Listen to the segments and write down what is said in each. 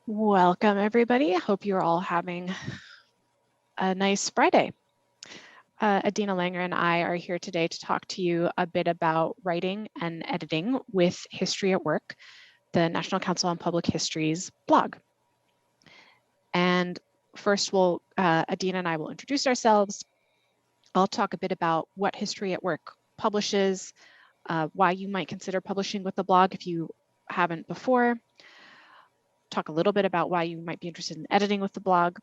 Welcome, everybody. I hope you're all having a nice Friday. Adina Langer and I are here today to talk to you a bit about writing and editing with History at Work, the National Council on Public History's blog. And first, Adina and I will introduce ourselves. I'll talk a bit about what History at Work publishes, why you might consider publishing with the blog if you haven't before, talk a little bit about why you might be interested in editing with the blog.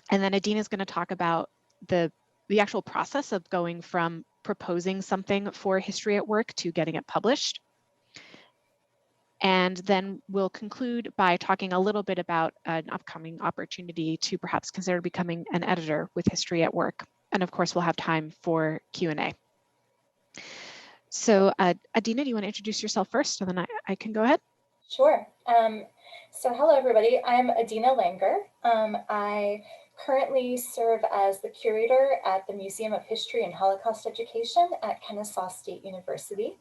And then Adina is going to talk about the actual process of going from proposing something for History at Work to getting it published. And then we'll conclude by talking a little bit about an upcoming opportunity to perhaps consider becoming an editor with History at Work. And of course, we'll have time for Q&A. So Adina, do you want to introduce yourself first, and then I can go ahead? Sure. So hello, everybody. I'm Adina Langer. I currently serve as the curator at the Museum of History and Holocaust Education at Kennesaw State University.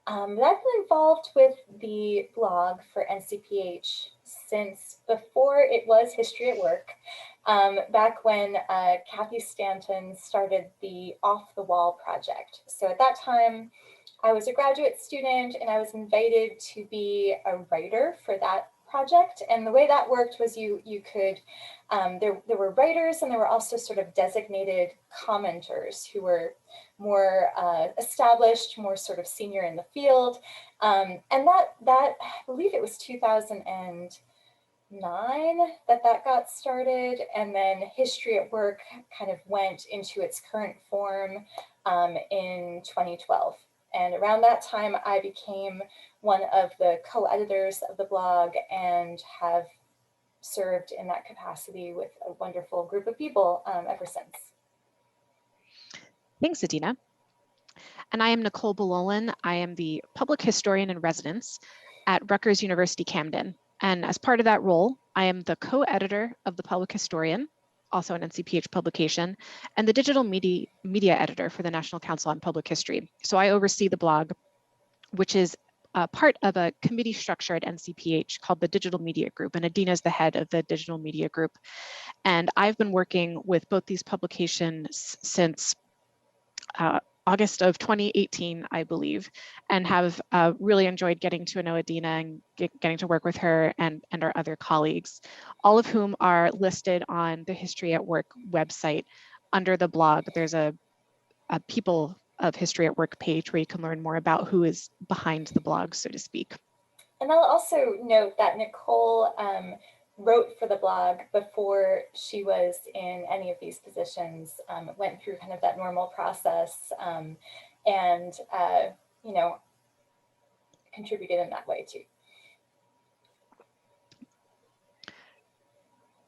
I've been involved with the blog for NCPH since before it was History at Work, back when Kathy Stanton started the Off the Wall project. So at that time, I was a graduate student and I was invited to be a writer for that project. And the way that worked was you could, there were writers and there were also sort of designated commenters who were more established, more sort of senior in the field. And that I believe it was 2009 that got started. And then History at Work kind of went into its current form in 2012. And around that time, I became one of the co-editors of the blog and have served in that capacity with a wonderful group of people ever since. Thanks, Adina. And I am Nicole Belolan. I am the public historian in residence at Rutgers University Camden. And as part of that role, I am the co-editor of the Public Historian, also an NCPH publication, and the digital media editor for the National Council on Public History. So I oversee the blog, which is part of a committee structure at NCPH called the Digital Media Group, and Adina is the head of the Digital Media Group. And I've been working with both these publications since August of 2018, I believe, and have really enjoyed getting to know Adina and getting to work with her and our other colleagues, all of whom are listed on the History at Work website under the blog. There's a People of History at Work page where you can learn more about who is behind the blog, so to speak. And I'll also note that Nicole wrote for the blog before she was in any of these positions, went through kind of that normal process and, you know, contributed in that way too.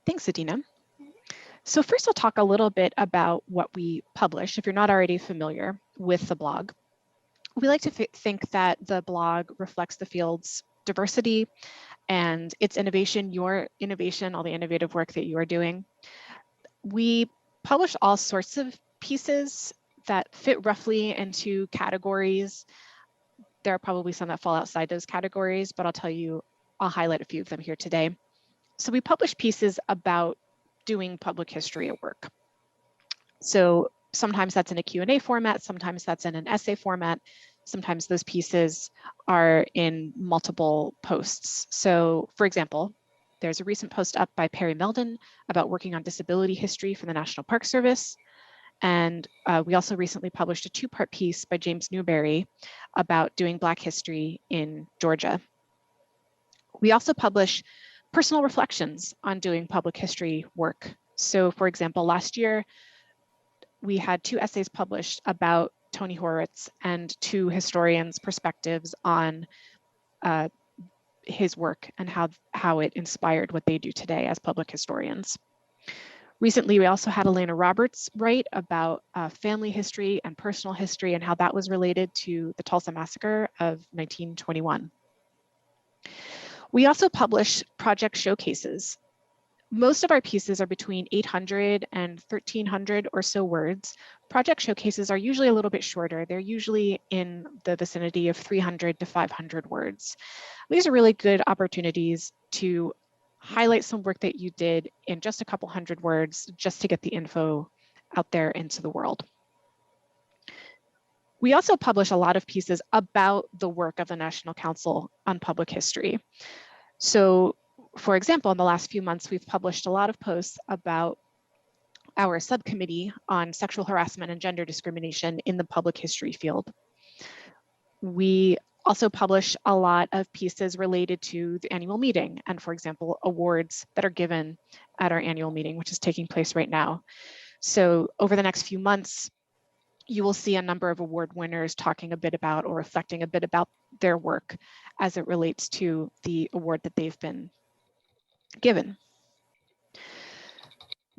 Thanks, Adina. So first I'll talk a little bit about what we publish, if you're not already familiar with the blog. We like to think that the blog reflects the field's diversity and its innovation, your innovation, all the innovative work that you are doing. We publish all sorts of pieces that fit roughly into categories. There are probably some that fall outside those categories, but I'll highlight a few of them here today. So we publish pieces about doing public history at work. So sometimes that's in a Q&A format, sometimes that's in an essay format, sometimes those pieces are in multiple posts. So for example, there's a recent post up by Perry Meldon about working on disability history for the National Park Service. And we also recently published a two-part piece by James Newberry about doing Black history in Georgia. We also publish personal reflections on doing public history work. So for example, last year, we had 2 essays published about Tony Horwitz and 2 historians' perspectives on his work and how it inspired what they do today as public historians. Recently, we also had Elena Roberts write about family history and personal history and how that was related to the Tulsa Massacre of 1921. We also publish project showcases. Most of our pieces are between 800 and 1,300 or so words. Project showcases are usually a little bit shorter. They're usually in the vicinity of 300 to 500 words. These are really good opportunities to highlight some work that you did in just a couple hundred words just to get the info out there into the world. We also publish a lot of pieces about the work of the National Council on Public History. So, for example, in the last few months, we've published a lot of posts about our subcommittee on sexual harassment and gender discrimination in the public history field. We also publish a lot of pieces related to the annual meeting and, for example, awards that are given at our annual meeting, which is taking place right now. So over the next few months, you will see a number of award winners talking a bit about or reflecting a bit about their work as it relates to the award that they've been given.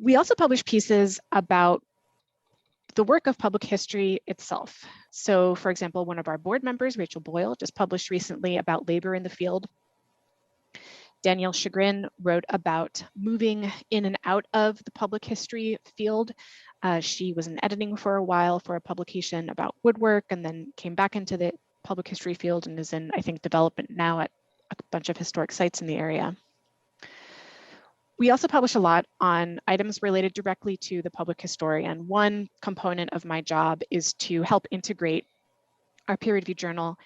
We also publish pieces about the work of public history itself. So, for example, one of our board members, Rachel Boyle, just published recently about labor in the field. Danielle Chagrin wrote about moving in and out of the public history field. She was in editing for a while for a publication about woodwork and then came back into the public history field and is in, I think, development now at a bunch of historic sites in the area. We also publish a lot on items related directly to the public historian. One component of my job is to help integrate our peer-reviewed journal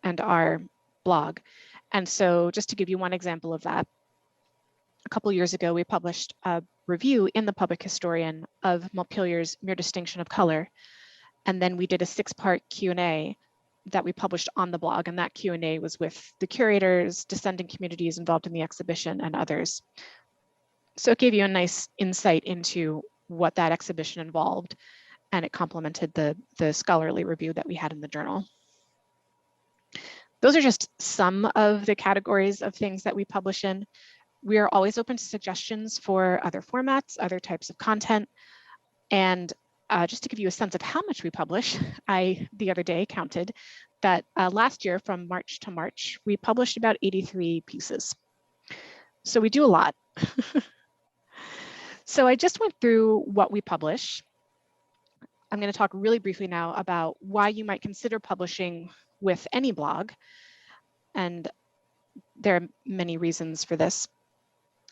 and our blog. And so just to give you one example of that, a couple years ago, we published a review in the Public Historian of Montpelier's Mere Distinction of Color. And then we did a 6-part Q&A that we published on the blog. And that Q&A was with the curators, descendant communities involved in the exhibition, and others. So it gave you a nice insight into what that exhibition involved, and it complemented the scholarly review that we had in the journal. Those are just some of the categories of things that we publish in. We are always open to suggestions for other formats, other types of content. And just to give you a sense of how much we publish, I, the other day, counted that last year from March to March, we published about 83 pieces. So we do a lot. So I just went through what we publish. I'm going to talk really briefly now about why you might consider publishing with any blog. And there are many reasons for this.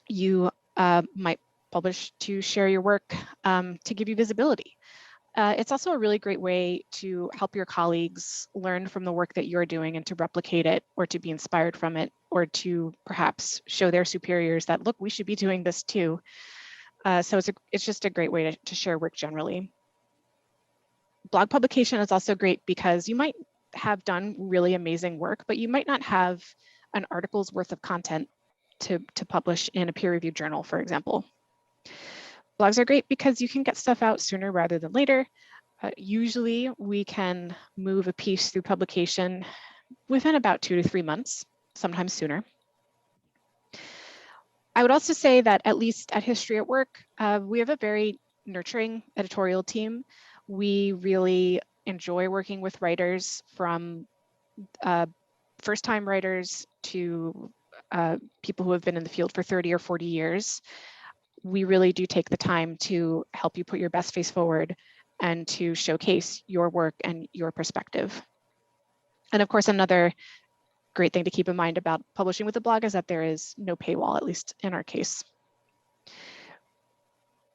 You might publish to share your work, to give you visibility. It's also a really great way to help your colleagues learn from the work that you're doing and to replicate it or to be inspired from it or to perhaps show their superiors that, look, we should be doing this too. So it's just a great way to share work generally. Blog publication is also great because you might have done really amazing work, but you might not have an article's worth of content to publish in a peer-reviewed journal, for example. Blogs are great because you can get stuff out sooner rather than later. Usually we can move a piece through publication within about 2 to 3 months, sometimes sooner. I would also say that at least at History at Work, we have a very nurturing editorial team. We really enjoy working with writers, from first-time writers to people who have been in the field for 30 or 40 years. We really do take the time to help you put your best face forward and to showcase your work and your perspective. And of course, another great thing to keep in mind about publishing with a blog is that there is no paywall, at least in our case.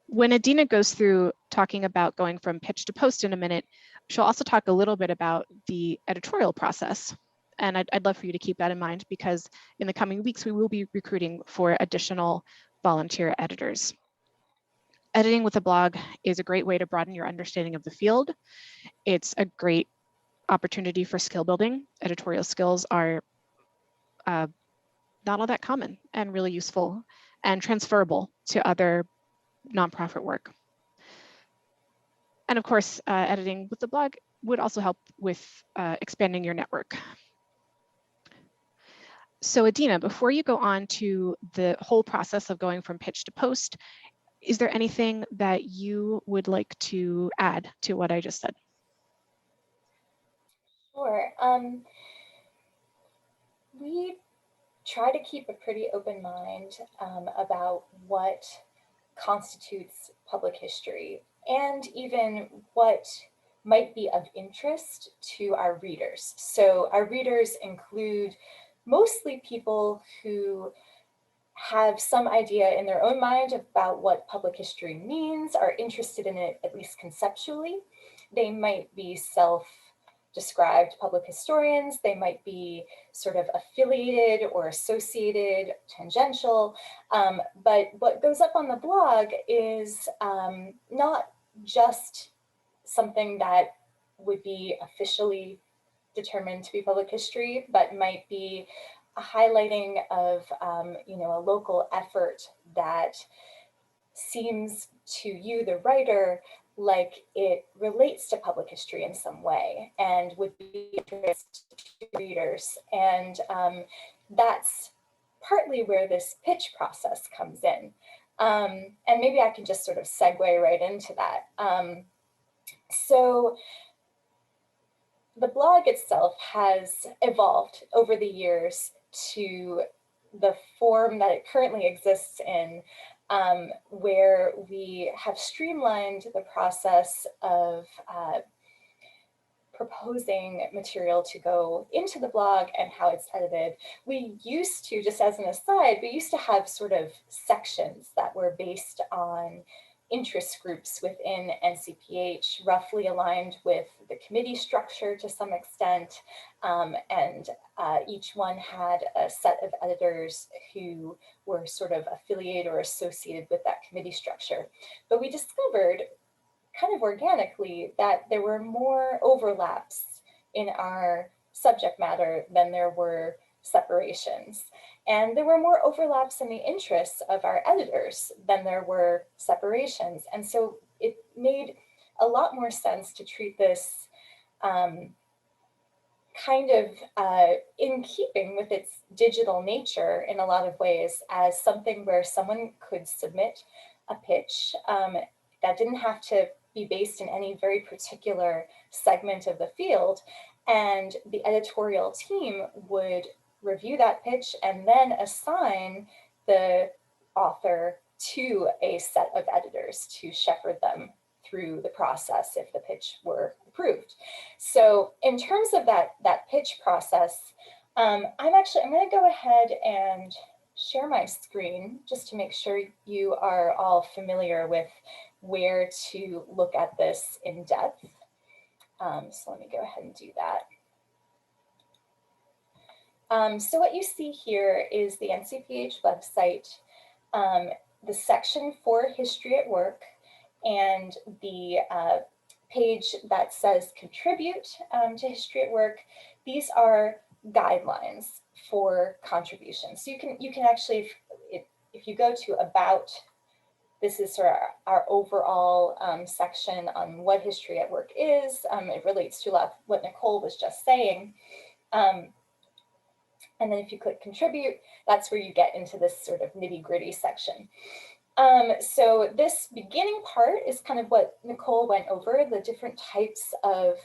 When Adina goes through talking about going from pitch to post in a minute, she'll also talk a little bit about the editorial process. And I'd love for you to keep that in mind, because in the coming weeks, we will be recruiting for additional volunteer editors. Editing with a blog is a great way to broaden your understanding of the field. It's a great opportunity for skill building. Editorial skills are not all that common and really useful and transferable to other nonprofit work. And of course, editing with the blog would also help with expanding your network. So Adina, before you go on to the whole process of going from pitch to post, is there anything that you would like to add to what I just said? Sure. We try to keep a pretty open mind about what constitutes public history and even what might be of interest to our readers. So our readers include mostly people who have some idea in their own mind about what public history means, are interested in it, at least conceptually. They might be self-described public historians. They might be sort of affiliated or associated, tangential. But what goes up on the blog is not just something that would be officially determined to be public history, but might be a highlighting of a local effort that seems to you, the writer, like it relates to public history in some way and would be interest to readers. And that's partly where this pitch process comes in. And maybe I can just sort of segue right into that. So the blog itself has evolved over the years to the form that it currently exists in, where we have streamlined the process of proposing material to go into the blog and how it's edited. We used to, just as an aside, we used to have sort of sections that were based on interest groups within NCPH, roughly aligned with the committee structure to some extent, and each one had a set of editors who were sort of affiliated or associated with that committee structure. But we discovered kind of organically that there were more overlaps in our subject matter than there were separations. And there were more overlaps in the interests of our editors than there were separations. And so it made a lot more sense to treat this kind of in keeping with its digital nature in a lot of ways as something where someone could submit a pitch that didn't have to be based in any very particular segment of the field. And the editorial team would review that pitch and then assign the author to a set of editors to shepherd them through the process if the pitch were approved. So in terms of that pitch process, I'm going to go ahead and share my screen just to make sure you are all familiar with where to look at this in depth. So let me go ahead and do that. So what you see here is the NCPH website, the section for History at Work, and the page that says contribute to History at Work. These are guidelines for contributions. So you can actually, if you go to About, this is sort of our overall section on what History at Work is. It relates to a lot of what Nicole was just saying. And then if you click contribute, that's where you get into this sort of nitty-gritty section. So this beginning part is kind of what Nicole went over, the different types of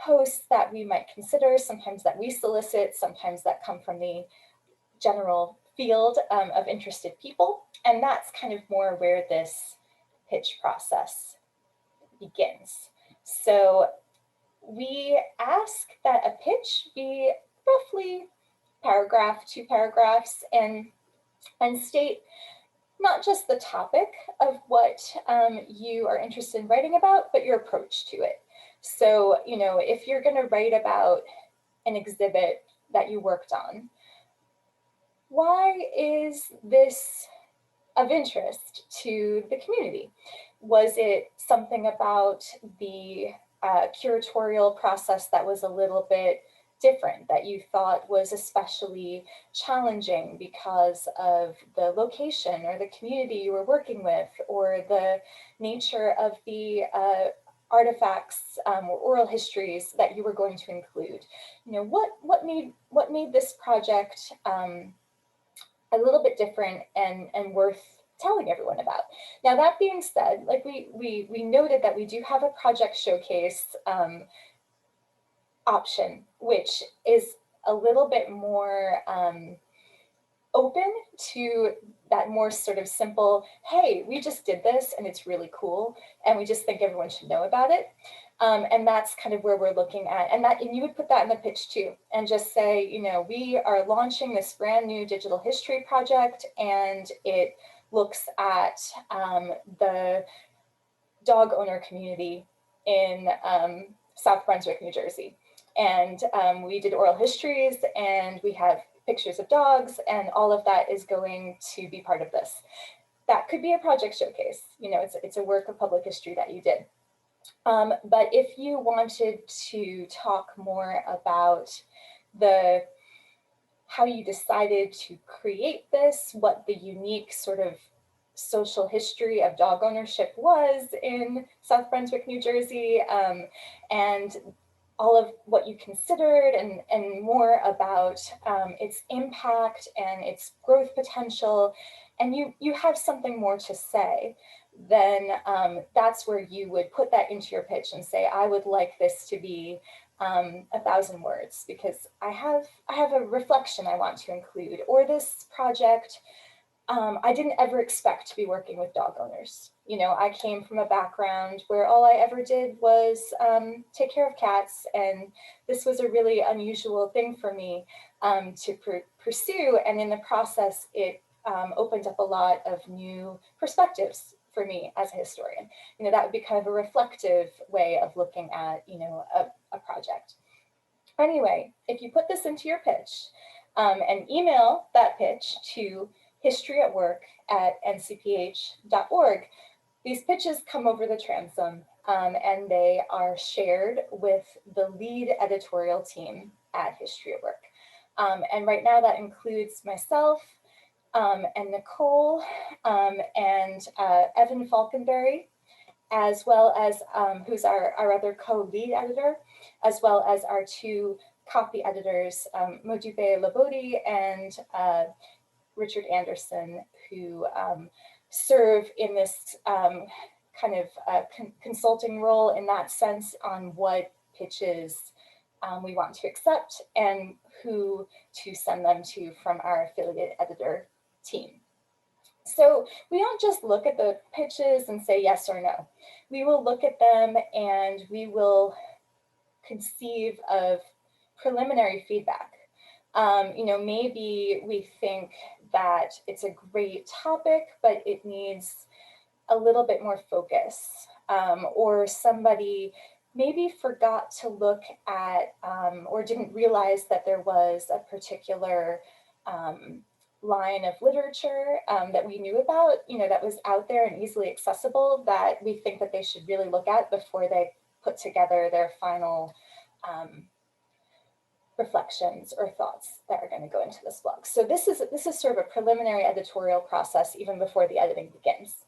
posts that we might consider, sometimes that we solicit, sometimes that come from the general field of interested people. And that's kind of more where this pitch process begins. So we ask that a pitch be roughly paragraph, 2 paragraphs, and state not just the topic of what you are interested in writing about, but your approach to it. So, if you're going to write about an exhibit that you worked on, why is this of interest to the community? Was it something about the curatorial process that was a little bit different, that you thought was especially challenging because of the location or the community you were working with, or the nature of the artifacts or oral histories that you were going to include? What made this project a little bit different and worth telling everyone about? Now, that being said, like we noted that we do have a project showcase option, which is a little bit more open to that more sort of simple, hey, we just did this and it's really cool and we just think everyone should know about it. And that's kind of where we're looking at. And you would put that in the pitch too, and just say, you know, we are launching this brand new digital history project, and it looks at the dog owner community in South Brunswick, New Jersey. And we did oral histories, and we have pictures of dogs, and all of that is going to be part of this. That could be a project showcase. You know, it's a work of public history that you did. But if you wanted to talk more about how you decided to create this, what the unique sort of social history of dog ownership was in South Brunswick, New Jersey, and all of what you considered, and more about its impact and its growth potential, and you have something more to say, then that's where you would put that into your pitch and say, I would like this to be 1,000 words, because I have a reflection I want to include, or this project, I didn't ever expect to be working with dog owners. You know, I came from a background where all I ever did was take care of cats, and this was a really unusual thing for me to pursue, and in the process, it opened up a lot of new perspectives for me as a historian. You know, that would be kind of a reflective way of looking at, you know, a project. Anyway, if you put this into your pitch and email that pitch to historyatwork@ncph.org, these pitches come over the transom, and they are shared with the lead editorial team at History at Work. And right now that includes myself, and Nicole, and Evan Falconberry, as well as who's our other co-lead editor, as well as our two copy editors, Modupe Labodi and Richard Anderson, who serve in this kind of consulting role in that sense on what pitches we want to accept and who to send them to from our affiliate editor team. So we don't just look at the pitches and say yes or no. We will look at them and we will conceive of preliminary feedback. You know, maybe we think that it's a great topic, but it needs a little bit more focus, or somebody maybe forgot to look at or didn't realize that there was a particular line of literature that we knew about, you know, that was out there and easily accessible, that we think that they should really look at before they put together their final reflections or thoughts that are going to go into this blog. So this is sort of a preliminary editorial process even before the editing begins.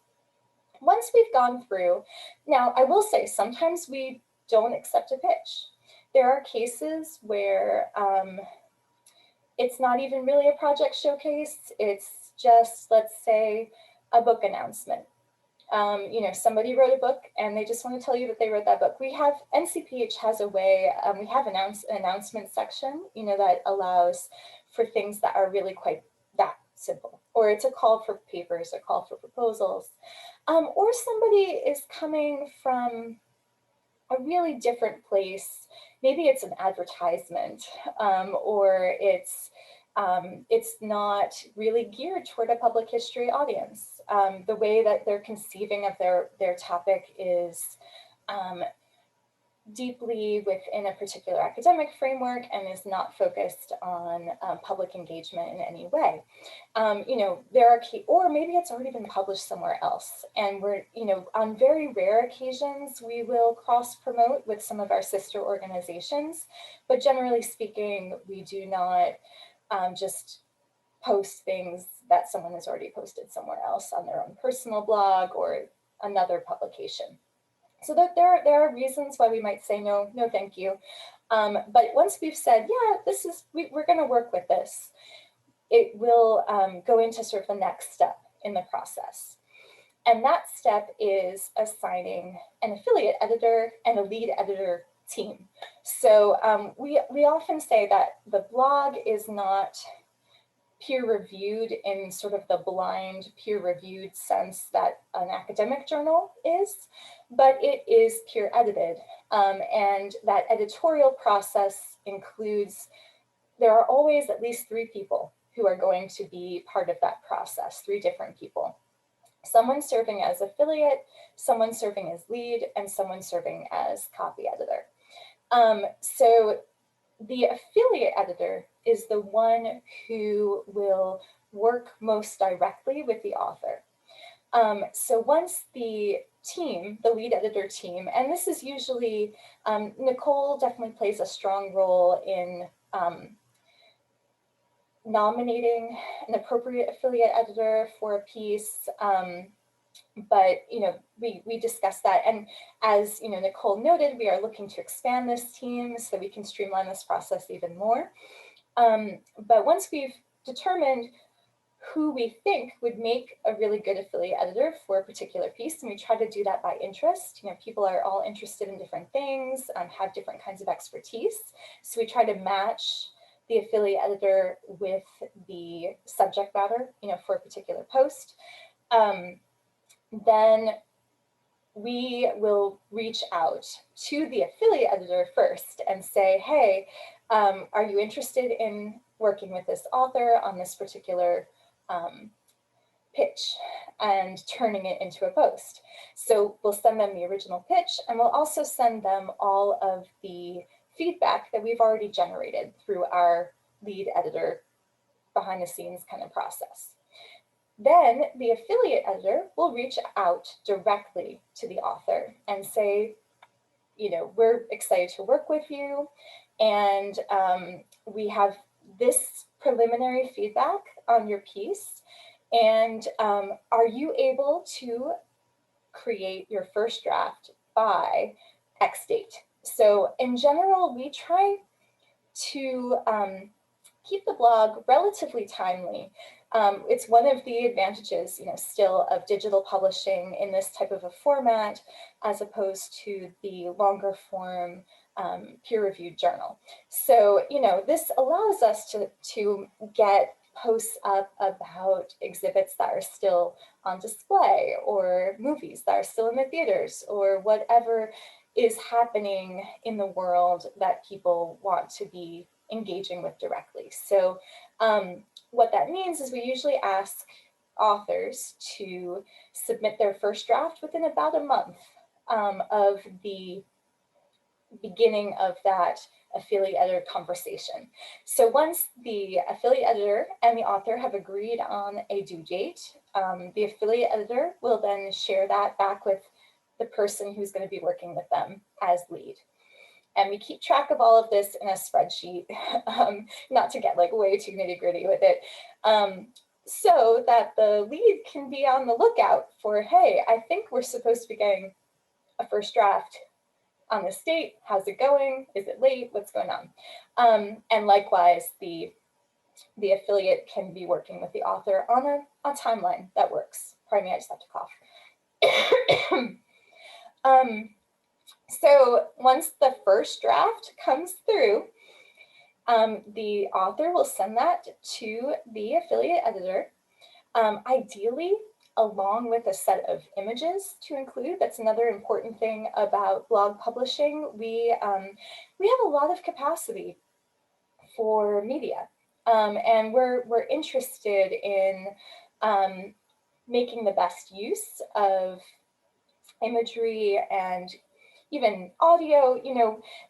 Once we've gone through, now I will say sometimes we don't accept a pitch. There are cases where it's not even really a project showcase. It's just, let's say, a book announcement. You know, somebody wrote a book and they just want to tell you that they wrote that book. We have, NCPH has a way, we have an announcement section, you know, that allows for things that are really quite that simple. Or it's a call for papers, a call for proposals. Or somebody is coming from a really different place. Maybe it's an advertisement, or it's not really geared toward a public history audience. The way that they're conceiving of their topic is deeply within a particular academic framework and is not focused on public engagement in any way. You know, there are or maybe it's already been published somewhere else. And we're, you know, on very rare occasions, we will cross promote with some of our sister organizations, but generally speaking, we do not just post things that someone has already posted somewhere else on their own personal blog or another publication. So that there are reasons why we might say no, thank you. But once we've said, yeah, we're going to work with this, it will go into sort of the next step in the process. And that step is assigning an affiliate editor and a lead editor team. So we often say that the blog is not peer-reviewed in sort of the blind peer-reviewed sense that an academic journal is, but it is peer-edited. And that editorial process includes, there are always at least 3 people who are going to be part of that process, 3 different people. Someone serving as affiliate, someone serving as lead, and someone serving as copy editor. So the affiliate editor is the one who will work most directly with the author. So once the team, the lead editor team, and this is usually, Nicole definitely plays a strong role in nominating an appropriate affiliate editor for a piece. But we discussed that, and as Nicole noted, we are looking to expand this team so that we can streamline this process even more. But once we've determined who we think would make a really good affiliate editor for a particular piece, and we try to do that by interest. People are all interested in different things, have different kinds of expertise, so we try to match the affiliate editor with the subject matter, for a particular post. Then we will reach out to the affiliate editor first and say, hey, are you interested in working with this author on this particular pitch and turning it into a post? So we'll send them the original pitch, and we'll also send them all of the feedback that we've already generated through our lead editor behind the scenes kind of process. Then the affiliate editor will reach out directly to the author and say, we're excited to work with you, and we have this preliminary feedback on your piece, and are you able to create your first draft by X date? So in general, we try to keep the blog relatively timely. It's one of the advantages, still of digital publishing in this type of a format, as opposed to the longer form peer-reviewed journal. So, this allows us to get posts up about exhibits that are still on display, or movies that are still in the theaters, or whatever is happening in the world that people want to be engaging with directly. So what that means is we usually ask authors to submit their first draft within about a month of the beginning of that affiliate editor conversation. So once the affiliate editor and the author have agreed on a due date, the affiliate editor will then share that back with the person who's going to be working with them as lead. And we keep track of all of this in a spreadsheet, not to get way too nitty gritty with it, so that the lead can be on the lookout for, hey, I think we're supposed to be getting a first draft on this date. How's it going? Is it late? What's going on? And likewise, the affiliate can be working with the author on a timeline that works. Pardon me, I just have to cough. So once the first draft comes through, the author will send that to the affiliate editor, ideally along with a set of images to include. That's another important thing about blog publishing. We have a lot of capacity for media, and we're interested in making the best use of imagery and even audio.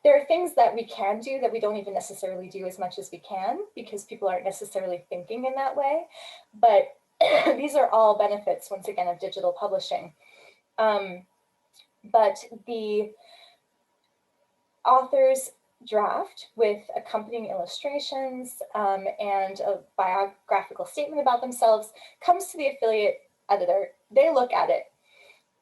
There are things that we can do that we don't even necessarily do as much as we can because people aren't necessarily thinking in that way. But these are all benefits, once again, of digital publishing. But the author's draft with accompanying illustrations and a biographical statement about themselves comes to the affiliate editor. They look at it.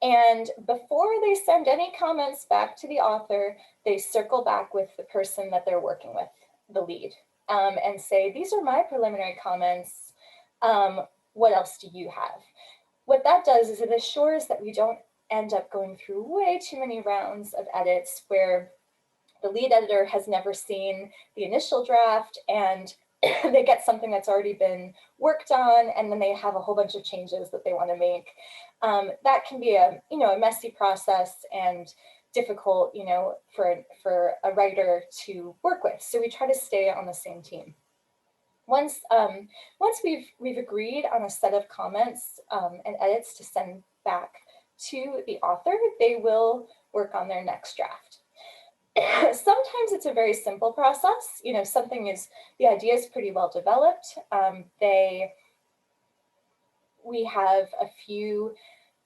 And before they send any comments back to the author, they circle back with the person that they're working with, the lead, and say, these are my preliminary comments. What else do you have? What that does is it assures that we don't end up going through way too many rounds of edits where the lead editor has never seen the initial draft and they get something that's already been worked on, and then they have a whole bunch of changes that they want to make. That can be a messy process and difficult, for a writer to work with. So we try to stay on the same team. Once we've agreed on a set of comments and edits to send back to the author, they will work on their next draft. Sometimes it's a very simple process. The idea is pretty well developed. We have a few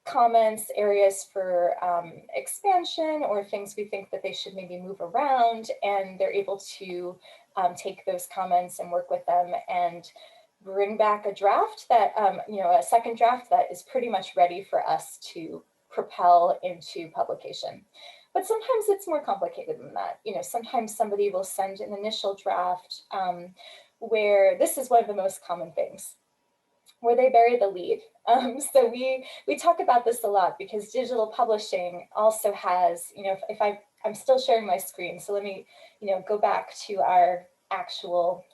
comments, areas for expansion, or things we think that they should maybe move around, and they're able to take those comments and work with them and bring back a draft that, a second draft that is pretty much ready for us to propel into publication. But sometimes it's more complicated than that. Sometimes somebody will send an initial draft where this is one of the most common things, where they bury the lead. So we talk about this a lot because digital publishing also has, if I'm still sharing my screen, so let me, go back to our actual,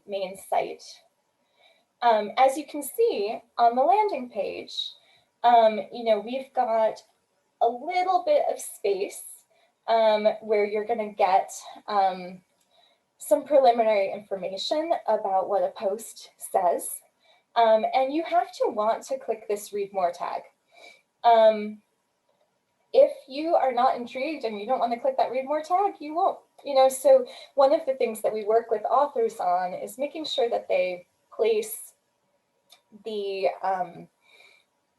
main site. As you can see on the landing page, we've got a little bit of space where you're going to get some preliminary information about what a post says. And you have to want to click this read more tag. If you are not intrigued and you don't want to click that read more tag, you won't. So one of the things that we work with authors on is making sure that they place the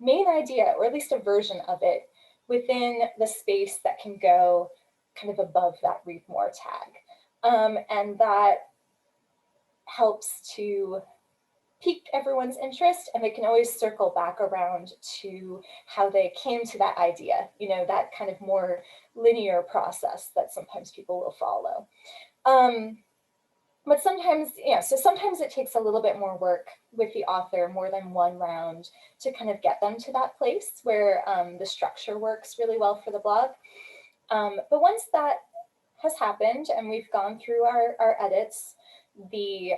main idea, or at least a version of it, within the space that can go kind of above that read more tag. And that helps to pique everyone's interest, and they can always circle back around to how they came to that idea, that kind of more linear process that sometimes people will follow. But sometimes, so sometimes it takes a little bit more work with the author, more than one round, to kind of get them to that place where the structure works really well for the blog. But once that has happened and we've gone through our edits, the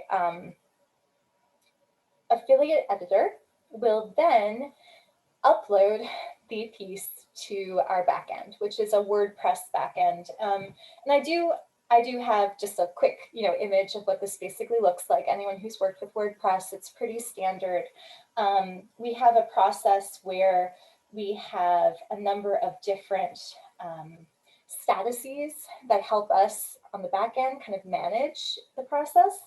affiliate editor will then upload the piece to our backend, which is a WordPress backend. And I do have just a quick, image of what this basically looks like. Anyone who's worked with WordPress, it's pretty standard. We have a process where we have a number of different statuses that help us on the back end kind of manage the process.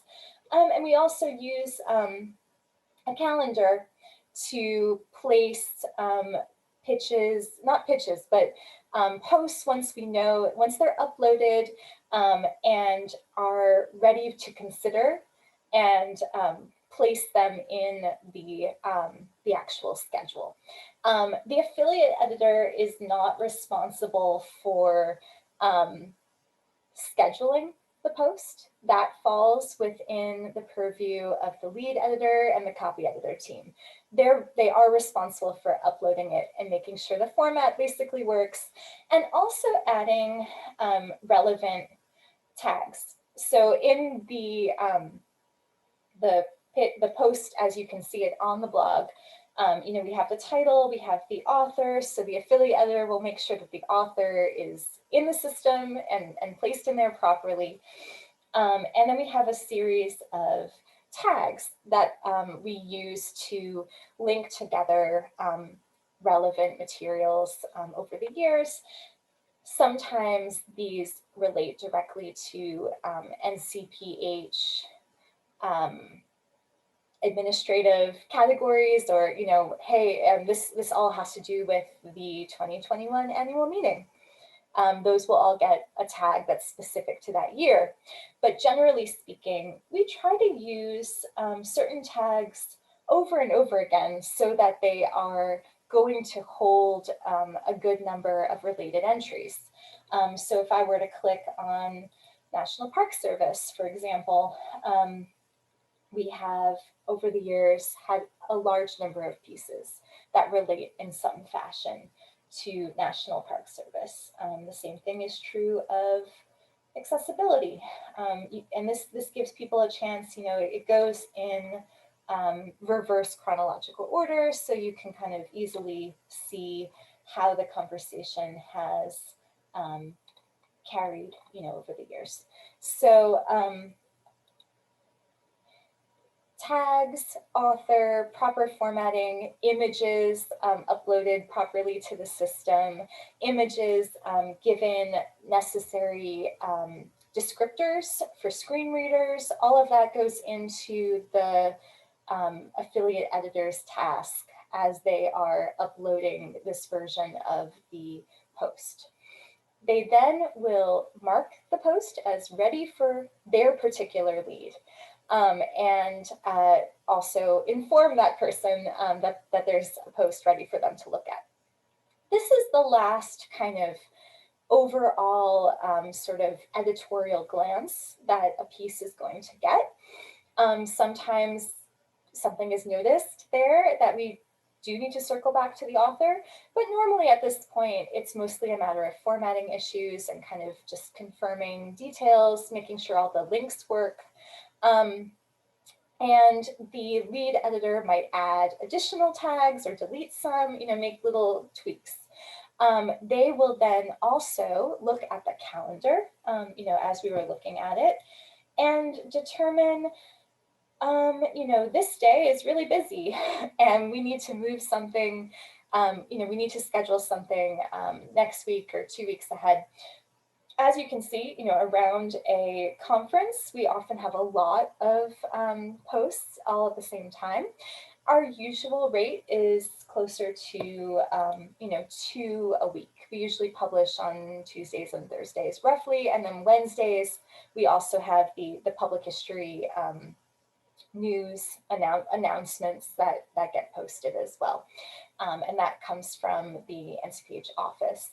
And we also use a calendar to place posts once they're uploaded and are ready to consider, and place them in the actual schedule. The affiliate editor is not responsible for scheduling the post. That falls within the purview of the lead editor and the copy editor team. They are responsible for uploading it and making sure the format basically works, and also adding relevant tags. So in the post, as you can see it on the blog, we have the title, we have the author, so the affiliate editor will make sure that the author is in the system and placed in there properly. And then we have a series of tags that we use to link together relevant materials over the years. Sometimes these relate directly to NCPH administrative categories, or hey, this all has to do with the 2021 annual meeting. Those will all get a tag that's specific to that year. But generally speaking, we try to use certain tags over and over again so that they are going to hold a good number of related entries. So if I were to click on National Park Service, for example, we have over the years had a large number of pieces that relate in some fashion to National Park Service. The same thing is true of Accessibility, and this gives people a chance, it goes in reverse chronological order, so you can kind of easily see how the conversation has carried, over the years. So tags, author, proper formatting, images uploaded properly to the system, images given necessary descriptors for screen readers, all of that goes into the affiliate editor's task as they are uploading this version of the post. They then will mark the post as ready for their particular lead. And also inform that person that there's a post ready for them to look at. This is the last kind of overall sort of editorial glance that a piece is going to get. Sometimes something is noticed there that we do need to circle back to the author, but normally at this point, it's mostly a matter of formatting issues and kind of just confirming details, making sure all the links work. And the lead editor might add additional tags or delete some, make little tweaks. They will then also look at the calendar, as we were looking at it, and determine, this day is really busy and we need to move something, we need to schedule something next week or 2 weeks ahead. As you can see, around a conference, we often have a lot of posts all at the same time. Our usual rate is closer to, 2 a week. We usually publish on Tuesdays and Thursdays roughly, and then Wednesdays, we also have the public history news announcements that get posted as well. And that comes from the NCPH office.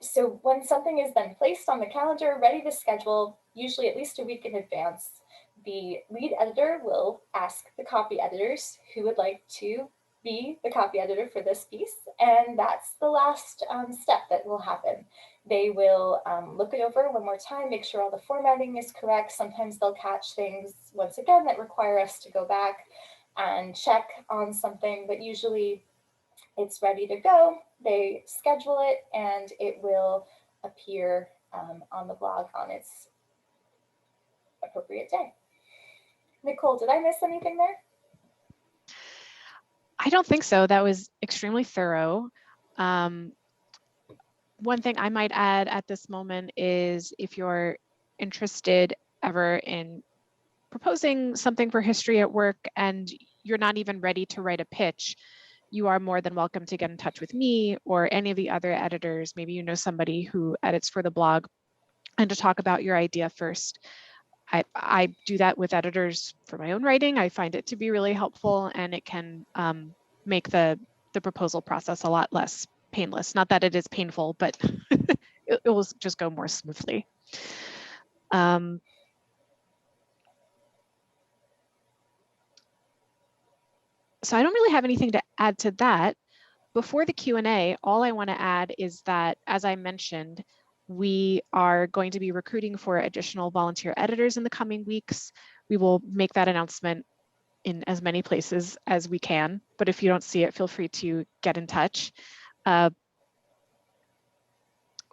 So when something is then placed on the calendar, ready to schedule, usually at least a week in advance, the lead editor will ask the copy editors who would like to be the copy editor for this piece. And that's the last step that will happen. They will look it over one more time, make sure all the formatting is correct. Sometimes they'll catch things once again that require us to go back and check on something, but usually it's ready to go. They schedule it and it will appear on the blog on its appropriate day. Nicole, did I miss anything there? I don't think so. That was extremely thorough. One thing I might add at this moment is if you're interested ever in proposing something for history at work and you're not even ready to write a pitch, you are more than welcome to get in touch with me or any of the other editors. Maybe you know somebody who edits for the blog, and to talk about your idea first. I do that with editors for my own writing. I find it to be really helpful, and it can make the proposal process a lot less painless. Not that it is painful, but it will just go more smoothly. So I don't really have anything to add to that. Before the Q&A, all I want to add is that, as I mentioned, we are going to be recruiting for additional volunteer editors in the coming weeks. We will make that announcement in as many places as we can, but if you don't see it, feel free to get in touch.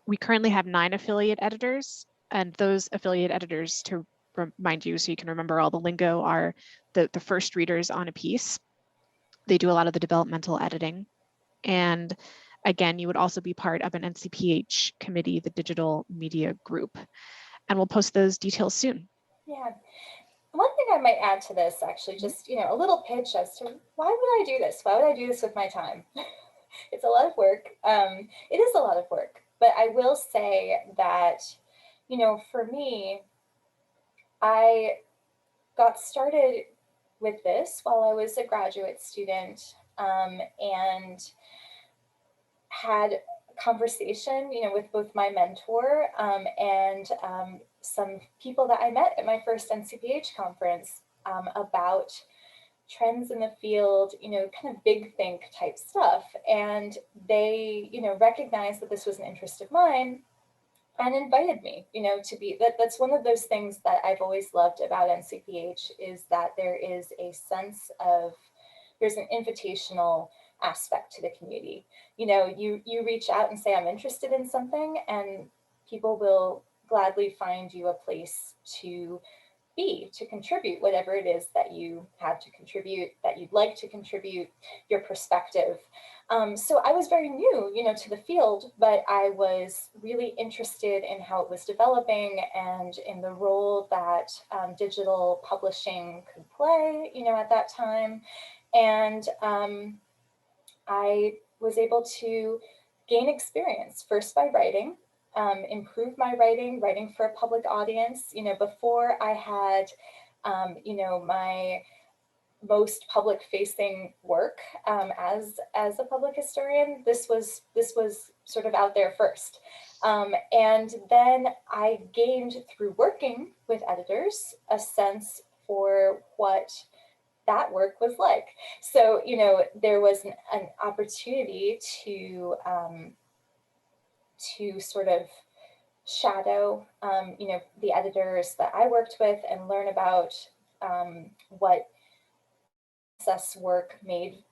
We currently have 9 affiliate editors, and those affiliate editors, to remind you so you can remember all the lingo, are the first readers on a piece. They do a lot of the developmental editing. And again, you would also be part of an NCPH committee, the digital media group. And we'll post those details soon. Yeah. One thing I might add to this, actually, just, a little pitch as to why would I do this? Why would I do this with my time? It's a lot of work. It is a lot of work, but I will say that, for me, I got started with this while I was a graduate student, and had conversation, with both my mentor and some people that I met at my first NCPH conference about trends in the field, kind of big think type stuff. And they, recognized that this was an interest of mine. and invited me, to be that's one of those things that I've always loved about NCPH, is that there is a sense of, there's an invitational aspect to the community. You reach out and say, I'm interested in something, and people will gladly find you a place to to contribute whatever it is that you have to contribute, that you'd like to contribute, your perspective. So I was very new, to the field, but I was really interested in how it was developing and in the role that digital publishing could play, at that time. And I was able to gain experience first by writing, improve my writing for a public audience. Before I had, my most public facing work as a public historian, this was sort of out there first. And then I gained, through working with editors, a sense for what that work was like. So, there was an opportunity to sort of shadow, the editors that I worked with and learn about what process work made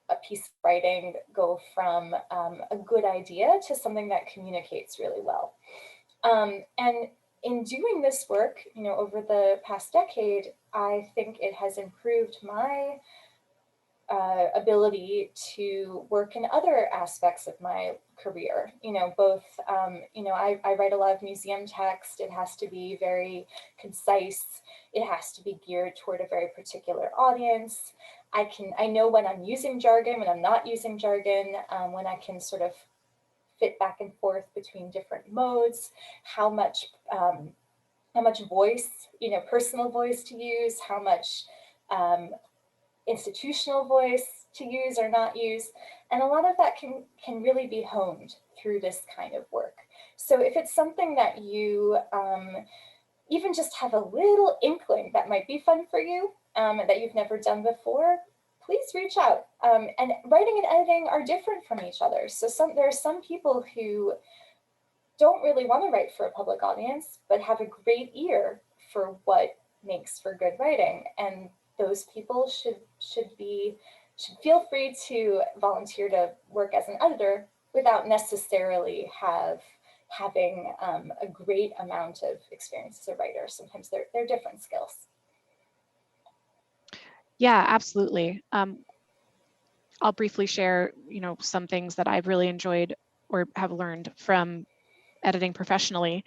a piece of writing go from a good idea to something that communicates really well. And in doing this work, over the past decade, I think it has improved my ability to work in other aspects of my career. Both, I write a lot of museum text. It has to be very concise. It has to be geared toward a very particular audience. I know when I'm using jargon, when I'm not using jargon, when I can sort of fit back and forth between different modes, how much voice, personal voice to use, how much institutional voice to use or not use. And a lot of that can really be honed through this kind of work. So if it's something that you even just have a little inkling that might be fun for you, that you've never done before, please reach out. And writing and editing are different from each other. So there are some people who don't really want to write for a public audience, but have a great ear for what makes for good writing. And those people should feel free to volunteer to work as an editor without necessarily having a great amount of experience as a writer. Sometimes they're different skills. Yeah, absolutely. I'll briefly share, some things that I've really enjoyed or have learned from editing professionally.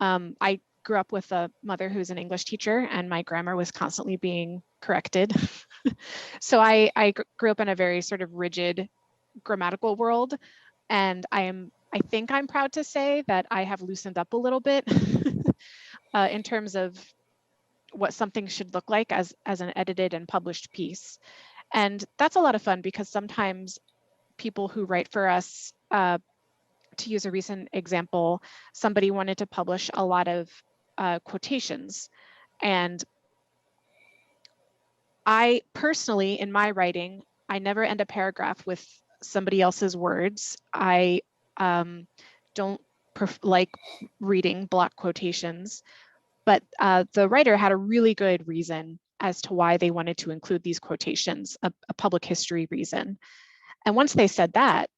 I grew up with a mother who's an English teacher, and my grammar was constantly being corrected. So I grew up in a very sort of rigid grammatical world, and I think I'm proud to say that I have loosened up a little bit in terms of what something should look like as an edited and published piece. And that's a lot of fun, because sometimes people who write for us, to use a recent example, somebody wanted to publish a lot of quotations. And I personally, in my writing, I never end a paragraph with somebody else's words. I don't like reading block quotations, but the writer had a really good reason as to why they wanted to include these quotations, a public history reason. And once they said that,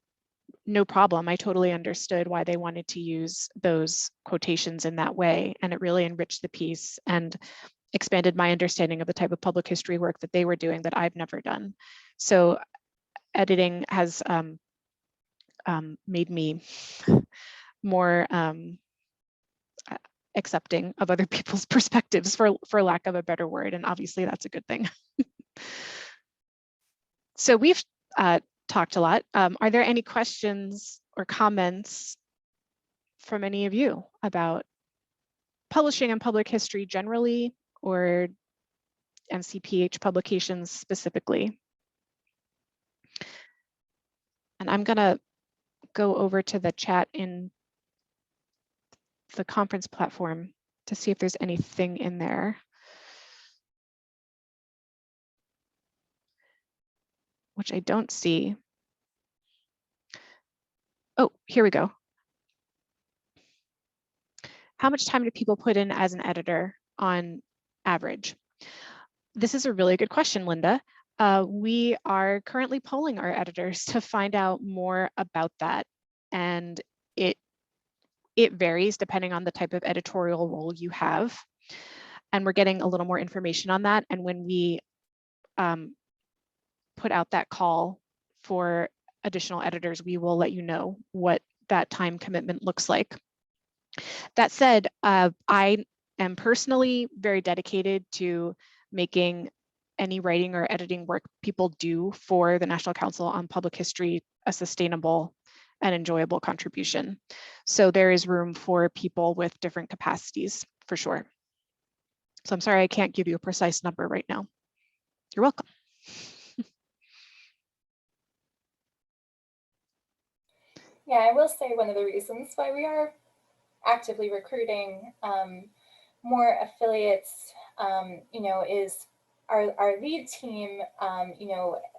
no problem. I totally understood why they wanted to use those quotations in that way. And it really enriched the piece and expanded my understanding of the type of public history work that they were doing that I've never done. So editing has made me more accepting of other people's perspectives, for lack of a better word. And obviously that's a good thing. So we've talked a lot. Are there any questions or comments from any of you about publishing and public history generally, or NCPH publications specifically? And I'm gonna go over to the chat in the conference platform to see if there's anything in there, which I don't see. Oh, here we go. How much time do people put in as an editor on average? This is a really good question, Linda. We are currently polling our editors to find out more about that. And it varies depending on the type of editorial role you have. And we're getting a little more information on that. And when we put out that call for additional editors, we will let you know what that time commitment looks like. That said, I am personally very dedicated to making any writing or editing work people do for the National Council on Public History a sustainable and enjoyable contribution. So there is room for people with different capacities for sure. So I'm sorry I can't give you a precise number right now. You're welcome. Yeah, I will say one of the reasons why we are actively recruiting more affiliates, is our lead team,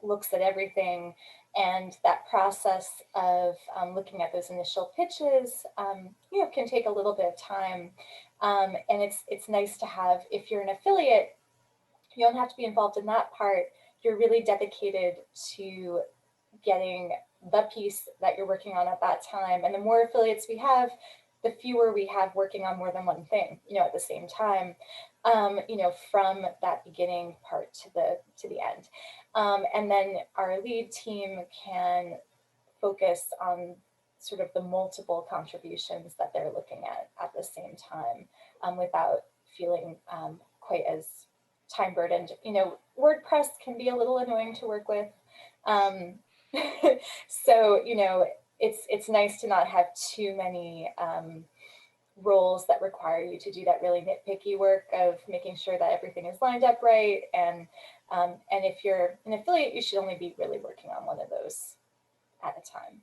looks at everything, and that process of looking at those initial pitches, can take a little bit of time. And it's nice to have, if you're an affiliate, you don't have to be involved in that part. You're really dedicated to getting the piece that you're working on at that time. And the more affiliates we have, the fewer we have working on more than one thing, at the same time, from that beginning part to the end. And then our lead team can focus on sort of the multiple contributions that they're looking at the same time, without feeling quite as time burdened. WordPress can be a little annoying to work with. So, it's nice to not have too many roles that require you to do that really nitpicky work of making sure that everything is lined up right. And if you're an affiliate, you should only be really working on one of those at a time.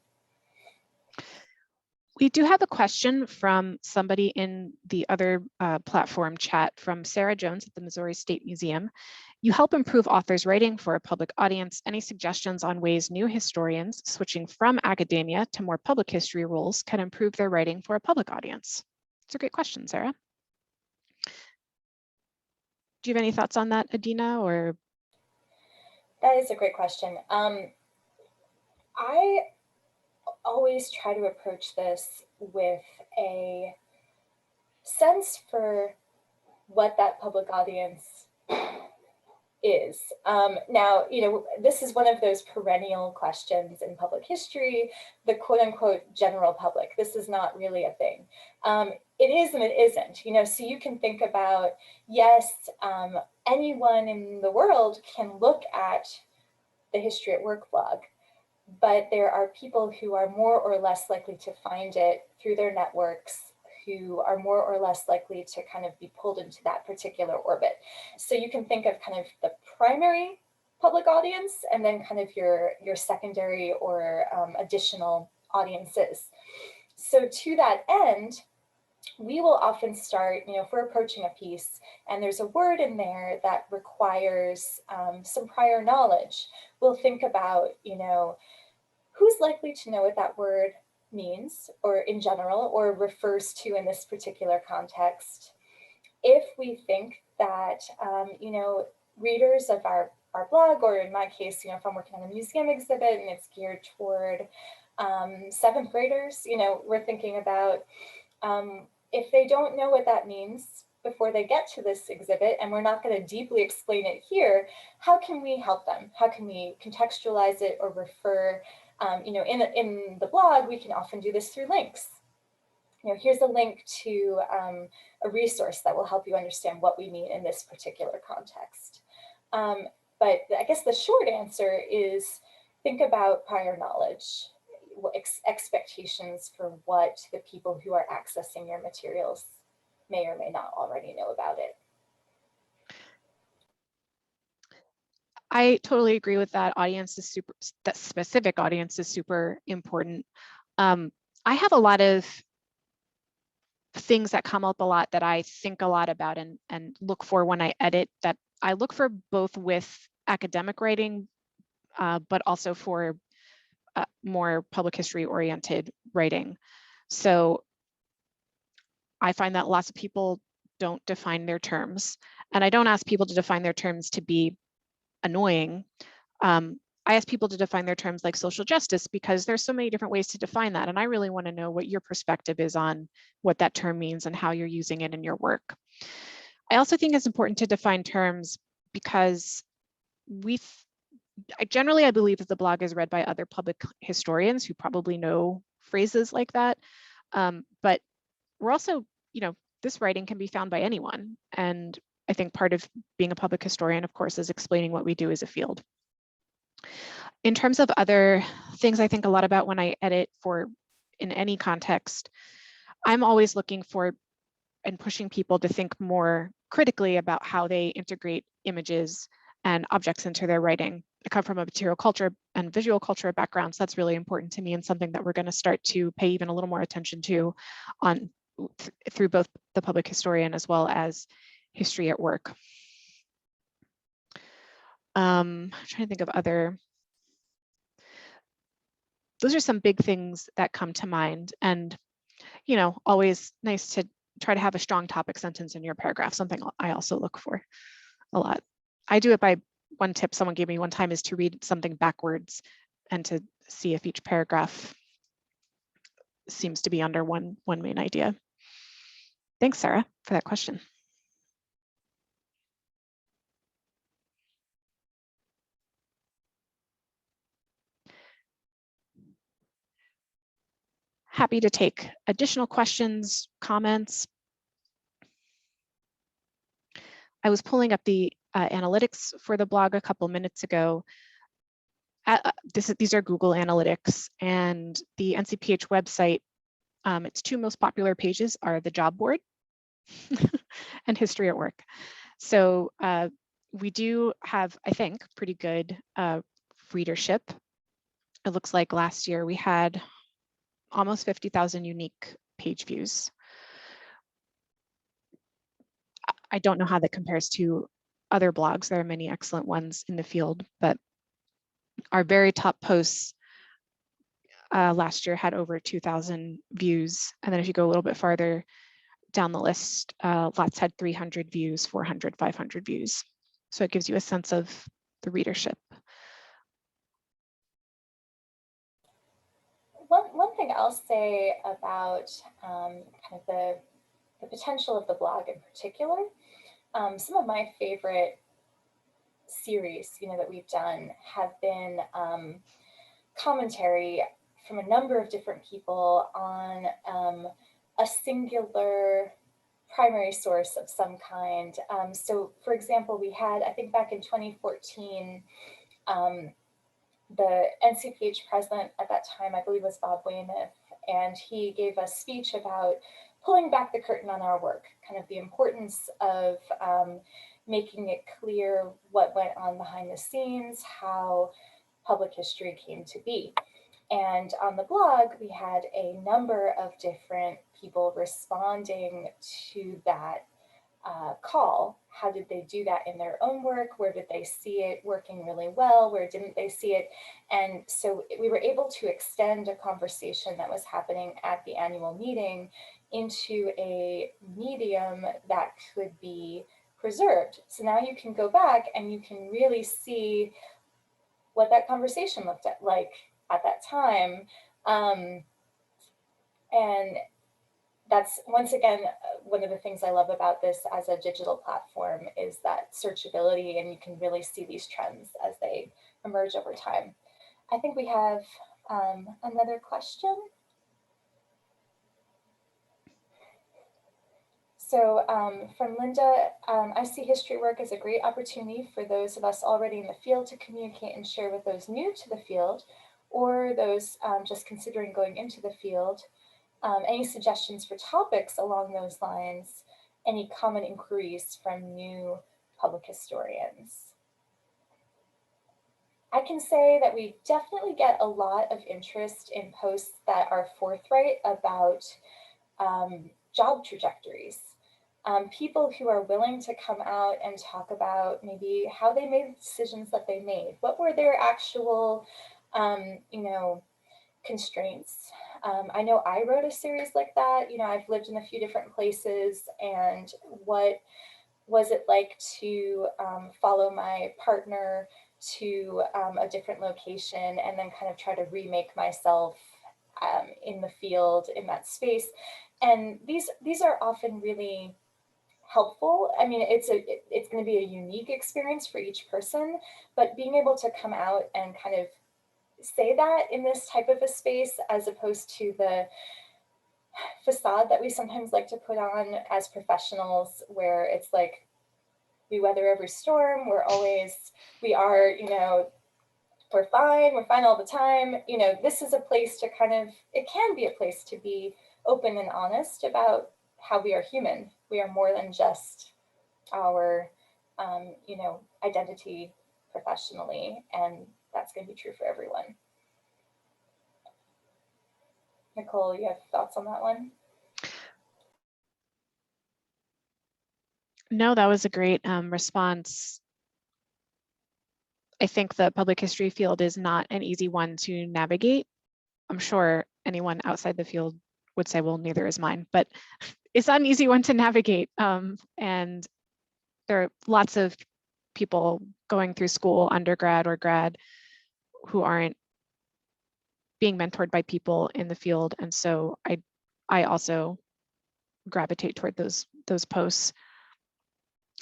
We do have a question from somebody in the other platform chat from Sarah Jones at the Missouri State Museum. You help improve authors' writing for a public audience. Any suggestions on ways new historians switching from academia to more public history roles can improve their writing for a public audience? It's a great question, Sarah. Do you have any thoughts on that, Adina? Or that is a great question. I always try to approach this with a sense for what that public audience is. Now, this is one of those perennial questions in public history, the quote unquote general public. This is not really a thing. It is and it isn't, so you can think about, yes, anyone in the world can look at the History at Work blog, but there are people who are more or less likely to find it through their networks, who are more or less likely to kind of be pulled into that particular orbit. So you can think of kind of the primary public audience and then kind of your secondary or additional audiences. So to that end, we will often start, if we're approaching a piece and there's a word in there that requires some prior knowledge, we'll think about, who's likely to know what that word means, or in general, or refers to in this particular context. If we think that, readers of our blog, or in my case, if I'm working on a museum exhibit and it's geared toward 7th graders, we're thinking about, if they don't know what that means before they get to this exhibit, and we're not going to deeply explain it here, how can we help them? How can we contextualize it or refer? In the blog, we can often do this through links. Here's a link to a resource that will help you understand what we mean in this particular context. But I guess the short answer is think about prior knowledge, expectations for what the people who are accessing your materials may or may not already know about it. I totally agree with that. That specific audience is super important. I have a lot of things that come up a lot that I think a lot about and look for when I edit, that I look for both with academic writing, but also for more public history oriented writing. So I find that lots of people don't define their terms. And I don't ask people to define their terms to be annoying. I ask people to define their terms like social justice because there's so many different ways to define that. And I really want to know what your perspective is on what that term means and how you're using it in your work. I also think it's important to define terms because I believe that the blog is read by other public historians who probably know phrases like that. But we're also, this writing can be found by anyone. And I think part of being a public historian, of course, is explaining what we do as a field. In terms of other things I think a lot about when I edit in any context, I'm always looking for and pushing people to think more critically about how they integrate images and objects into their writing. I come from a material culture and visual culture background, so that's really important to me and something that we're going to start to pay even a little more attention to through both the public historian as well as history at work. I'm trying to think of other. Those are some big things that come to mind, and always nice to try to have a strong topic sentence in your paragraph, something I also look for a lot. I do it by one tip someone gave me one time is to read something backwards and to see if each paragraph seems to be under one main idea. Thanks, Sarah, for that question. Happy to take additional questions, comments. I was pulling up the analytics for the blog a couple minutes ago. These are Google Analytics, and the NCPH website, its two most popular pages are the job board and history at work. So we do have, I think, pretty good readership. It looks like last year we had almost 50,000 unique page views. I don't know how that compares to other blogs. There are many excellent ones in the field, but our very top posts last year had over 2,000 views. And then if you go a little bit farther down the list, lots had 300 views, 400, 500 views. So it gives you a sense of the readership. One thing I'll say about kind of the potential of the blog in particular, some of my favorite series, that we've done have been commentary from a number of different people on a singular primary source of some kind. So for example, we had, I think back in 2014, the NCPH president at that time, I believe was Bob Weymouth, and he gave a speech about pulling back the curtain on our work, kind of the importance of making it clear what went on behind the scenes, how public history came to be. And on the blog, we had a number of different people responding to that call. How did they do that in their own work? Where did they see it working really well? Where didn't they see it? And so we were able to extend a conversation that was happening at the annual meeting into a medium that could be preserved. So now you can go back and you can really see what that conversation looked like at that time. And that's, once again, one of the things I love about this as a digital platform is that searchability, and you can really see these trends as they emerge over time. I think we have another question. So from Linda, I see history work as a great opportunity for those of us already in the field to communicate and share with those new to the field, or those just considering going into the field. Any suggestions for topics along those lines? Any common inquiries from new public historians? I can say that we definitely get a lot of interest in posts that are forthright about job trajectories. People who are willing to come out and talk about maybe how they made the decisions that they made. What were their actual, constraints? I know I wrote a series like that. You know, I've lived in a few different places, and what was it like to follow my partner to a different location and then kind of try to remake myself in the field in that space. And these are often really helpful. I mean, it's going to be a unique experience for each person, but being able to come out and kind of say that in this type of a space, as opposed to the facade that we sometimes like to put on as professionals, where it's like we weather every storm, we are, you know, we're fine all the time. You know, this is a place to kind of, it can be a place to be open and honest about how we are human. We are more than just our, you know, identity professionally, and that's going to be true for everyone. Nicole, you have thoughts on that one? No, that was a great response. I think the public history field is not an easy one to navigate. I'm sure anyone outside the field would say, well, neither is mine, but it's not an easy one to navigate. And there are lots of people going through school, undergrad or grad, who aren't being mentored by people in the field. And so I also gravitate toward those posts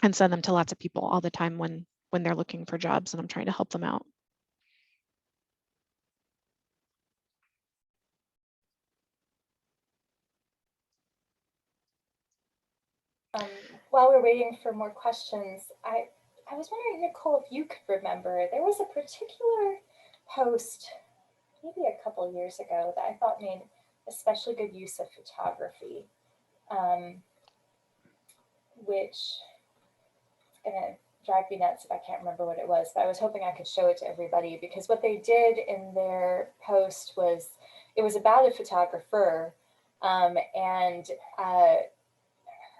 and send them to lots of people all the time when they're looking for jobs and I'm trying to help them out. While we're waiting for more questions, I was wondering, Nicole, if you could remember, there was a particular post maybe a couple years ago that I thought made especially good use of photography, which is gonna drive me nuts if I can't remember what it was, but I was hoping I could show it to everybody, because what they did in their post was, it was about a photographer, and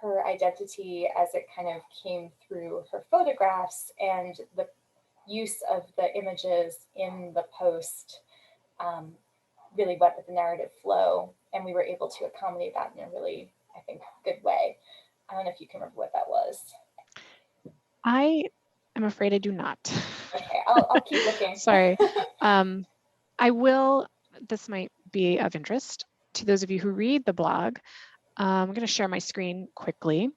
her identity as it kind of came through her photographs, and the use of the images in the post really went with the narrative flow, and we were able to accommodate that in a really, I think, good way. I don't know if you can remember what that was. I am afraid I do not. Okay, I'll keep looking. Sorry. I will, this might be of interest to those of you who read the blog. I'm going to share my screen quickly.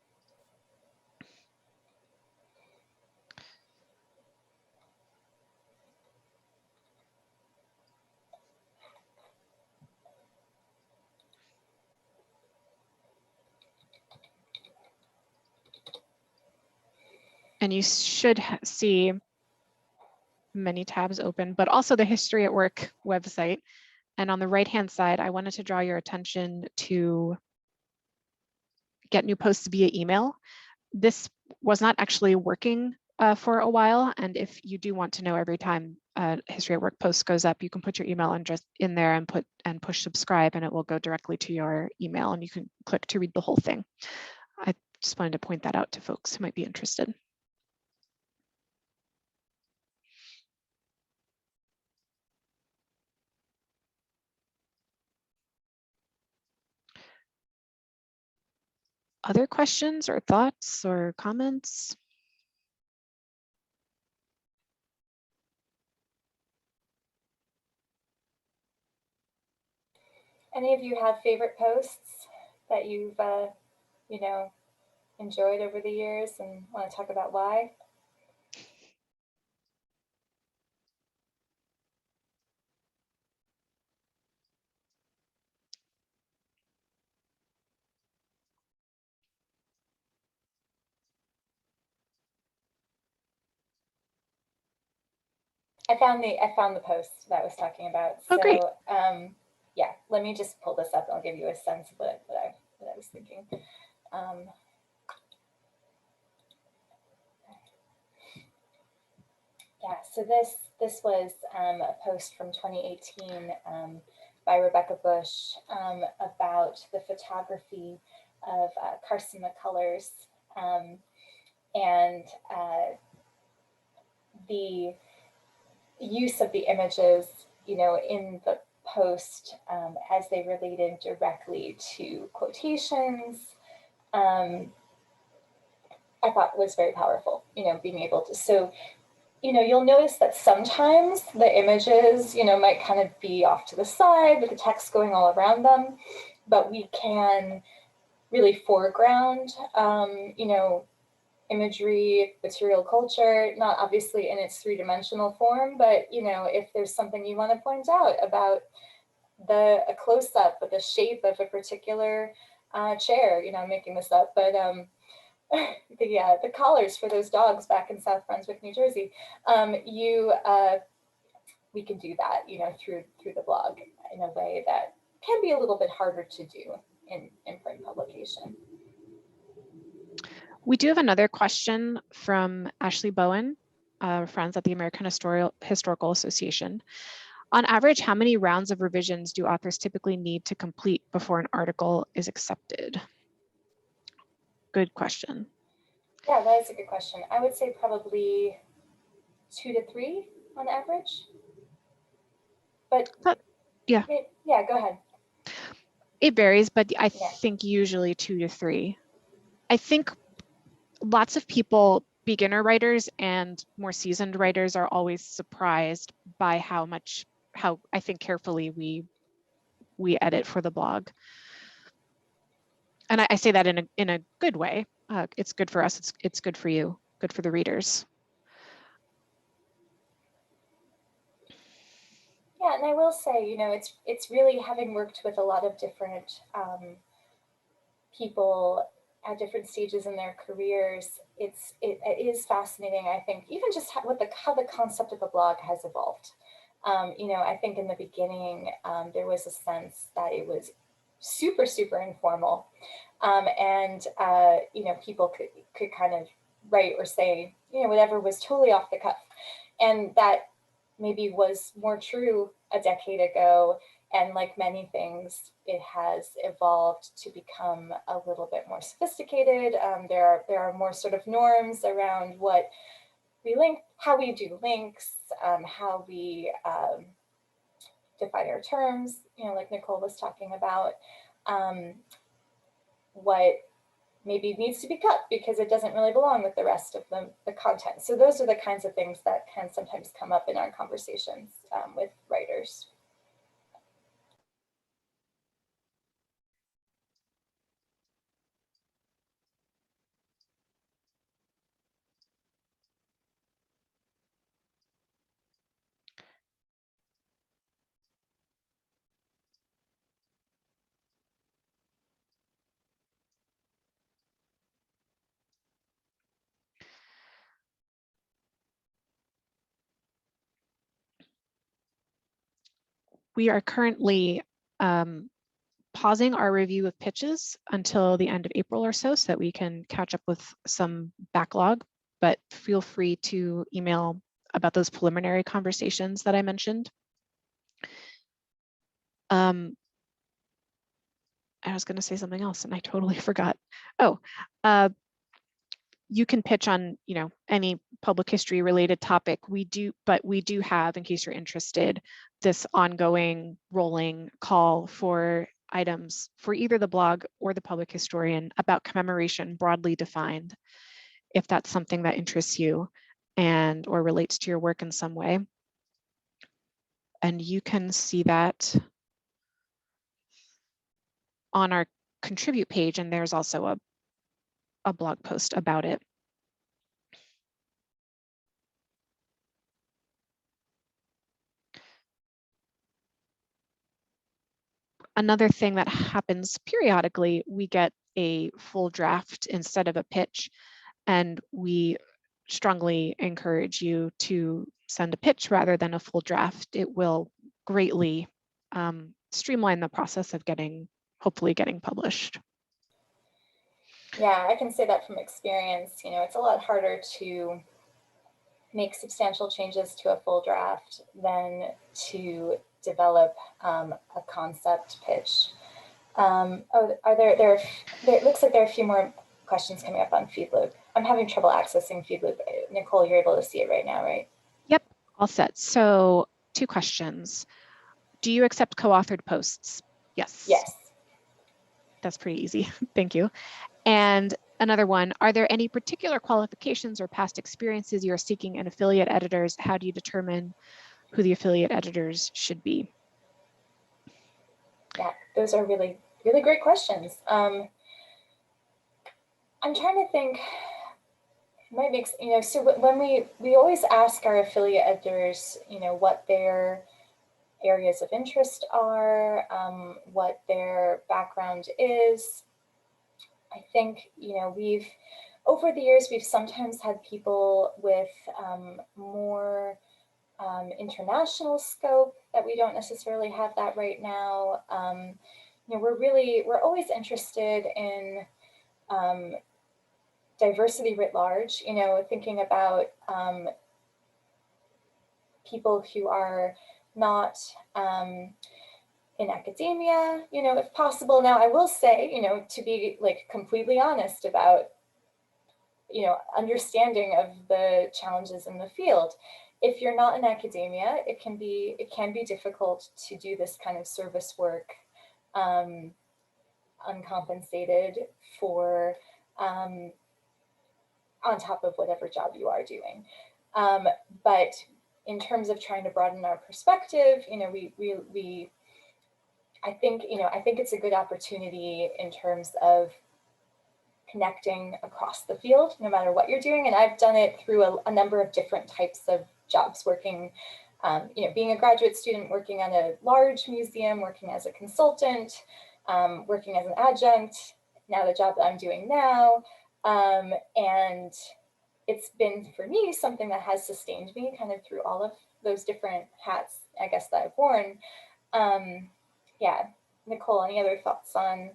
And you should see many tabs open, but also the History at Work website. And on the right-hand side, I wanted to draw your attention to get new posts via email. This was not actually working for a while. And if you do want to know every time a History at Work post goes up, you can put your email address in there and push subscribe, and it will go directly to your email and you can click to read the whole thing. I just wanted to point that out to folks who might be interested. Other questions or thoughts or comments? Any of you have favorite posts that you've, you know, enjoyed over the years and want to talk about why? I found the post that I was talking about. Oh, great. Yeah, let me just pull this up and I'll give you a sense of what I was thinking. Yeah, so this was a post from 2018 by Rebecca Bush about the photography of Carson McCullers, and the use of the images, you know, in the post as they related directly to quotations, I thought was very powerful, being able to, so, you'll notice that sometimes the images, might kind of be off to the side with the text going all around them, but we can really foreground, imagery, material culture, not obviously in its three-dimensional form, but, if there's something you want to point out about a close-up of the shape of a particular chair, I'm making this up, but the collars for those dogs back in South Brunswick, New Jersey, we can do that, through the blog in a way that can be a little bit harder to do in print publication. We do have another question from Ashley Bowen, friends at the American Historical Association. On average, how many rounds of revisions do authors typically need to complete before an article is accepted? Good question. Yeah, that is a good question. I would say probably 2 to 3 on average. But yeah, go ahead. It varies, but I think usually 2 to 3. I think lots of people, beginner writers and more seasoned writers, are always surprised by how I think carefully we edit for the blog. And I say that in a good way. It's good for us. It's good for you. Good for the readers. Yeah, and I will say, it's really, having worked with a lot of different people at different stages in their careers, it is fascinating. I think even just how the concept of a blog has evolved. I think in the beginning there was a sense that it was super, super informal, and people could kind of write or say whatever was totally off the cuff, and that maybe was more true a decade ago. And like many things, it has evolved to become a little bit more sophisticated. There are more sort of norms around what we link, how we do links, how we define our terms, like Nicole was talking about, what maybe needs to be cut because it doesn't really belong with the rest of the content. So those are the kinds of things that can sometimes come up in our conversations with writers. We are currently pausing our review of pitches until the end of April or so that we can catch up with some backlog, but feel free to email about those preliminary conversations that I mentioned. I was going to say something else and I totally forgot. Oh, you can pitch on, any public history related topic. But we do have, in case you're interested, this ongoing rolling call for items for either the blog or the public historian about commemoration broadly defined, if that's something that interests you and or relates to your work in some way. And you can see that on our contribute page, and there's also a blog post about it. Another thing that happens periodically, we get a full draft instead of a pitch, and we strongly encourage you to send a pitch rather than a full draft. It will greatly streamline the process of hopefully getting published. Yeah, I can say that from experience. It's a lot harder to make substantial changes to a full draft than to develop a concept pitch. It looks like there are a few more questions coming up on Feedloop. I'm having trouble accessing Feedloop. Nicole, you're able to see it right now, right? Yep, all set. So 2 questions. Do you accept co-authored posts? Yes. Yes. That's pretty easy. Thank you. And another one, are there any particular qualifications or past experiences you're seeking in affiliate editors? How do you determine who the affiliate editors should be? Yeah, those are really, really great questions. I'm trying to think, might make, so when we always ask our affiliate editors, what their areas of interest are, what their background is. I think, over the years, we've sometimes had people with more international scope that we don't necessarily have that right now. We're always interested in diversity writ large, thinking about people who are not in academia, if possible. Now, I will say, to be like completely honest about, understanding of the challenges in the field. If you're not in academia, it can be difficult to do this kind of service work uncompensated for on top of whatever job you are doing. But in terms of trying to broaden our perspective, I think it's a good opportunity in terms of connecting across the field, no matter what you're doing. And I've done it through a number of different types of jobs, working, being a graduate student, working on a large museum, working as a consultant, working as an adjunct, now the job that I'm doing now. And it's been, for me, something that has sustained me kind of through all of those different hats, I guess, that I've worn. Yeah, Nicole, any other thoughts on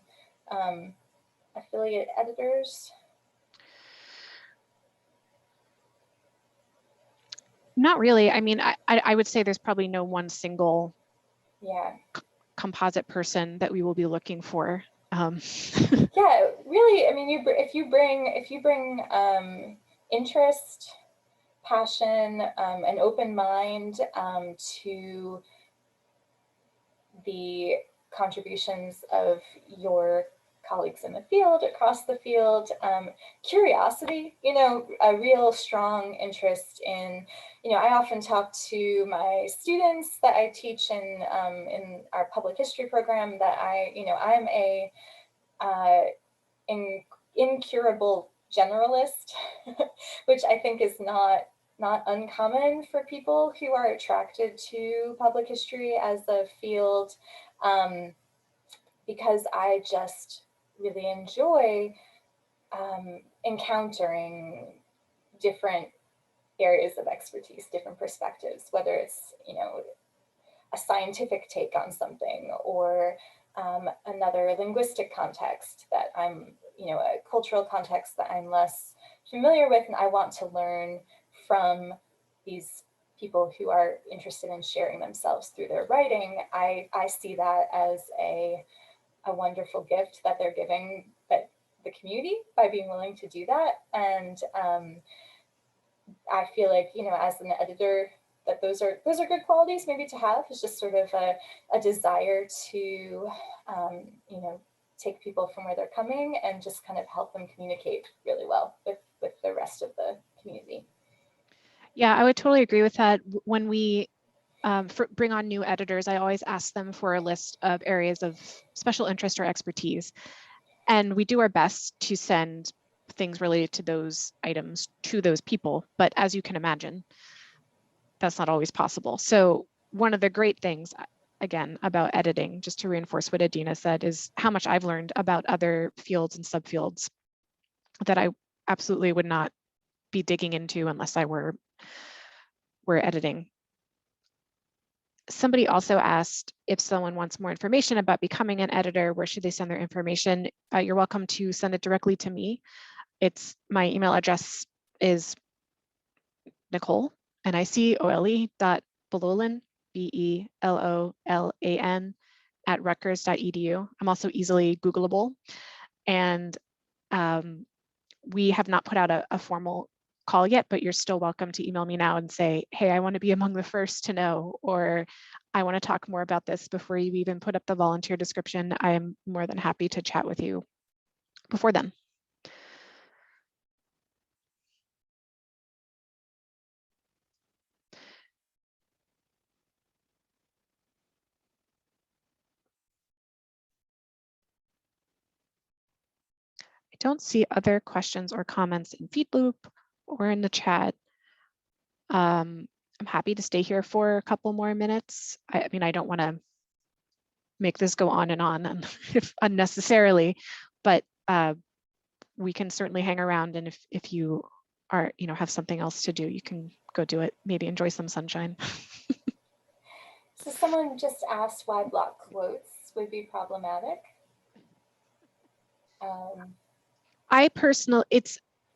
affiliate editors? Not really. I mean, I would say there's probably no one single composite person that we will be looking for. Yeah, really. I mean, if you bring interest, passion, an open mind to the contributions of your colleagues in the field, across the field, curiosity, a real strong interest in, I often talk to my students that I teach in our public history program that I'm a incurable generalist, which I think is not uncommon for people who are attracted to public history as a field, because I just really enjoy encountering different areas of expertise, different perspectives, whether it's, a scientific take on something, or another linguistic context that I'm, a cultural context that I'm less familiar with, and I want to learn from these people who are interested in sharing themselves through their writing. I see that as a wonderful gift that they're giving the community by being willing to do that. And I feel like, as an editor, that those are good qualities maybe to have. It's just sort of a desire to, take people from where they're coming and just kind of help them communicate really well with the rest of the community. Yeah, I would totally agree with that. When we bring on new editors, I always ask them for a list of areas of special interest or expertise. And we do our best to send things related to those items to those people. But as you can imagine, that's not always possible. So one of the great things, again, about editing, just to reinforce what Adina said, is how much I've learned about other fields and subfields that I absolutely would not be digging into unless I were editing. Somebody also asked if someone wants more information about becoming an editor, where should they send their information? You're welcome to send it directly to me. My email address is Nicole, Nicole.Belolan, Belolan @rutgers.edu. I'm also easily Googleable, and we have not put out a formal call yet, but you're still welcome to email me now and say, hey, I want to be among the first to know, or I want to talk more about this before you even put up the volunteer description. I am more than happy to chat with you before then. I don't see other questions or comments in Feedloop or in the chat. I'm happy to stay here for a couple more minutes. I mean, I don't want to make this go on and if unnecessarily, but we can certainly hang around. And if you are, have something else to do, you can go do it. Maybe enjoy some sunshine. So someone just asked why block quotes would be problematic.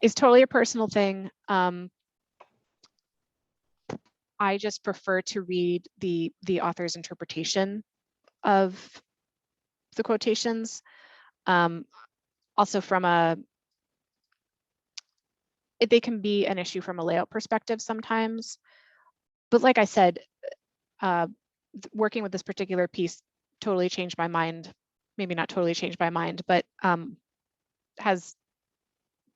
It's totally a personal thing. I just prefer to read the author's interpretation of the quotations. Also they can be an issue from a layout perspective sometimes. But like I said, working with this particular piece totally changed my mind. Maybe not totally changed my mind, but has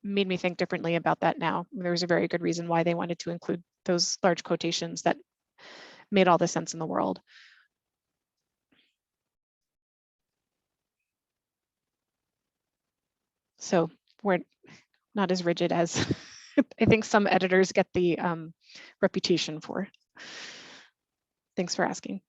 made me think differently about that now. There was a very good reason why they wanted to include those large quotations that made all the sense in the world. So we're not as rigid as I think some editors get the reputation for. Thanks for asking.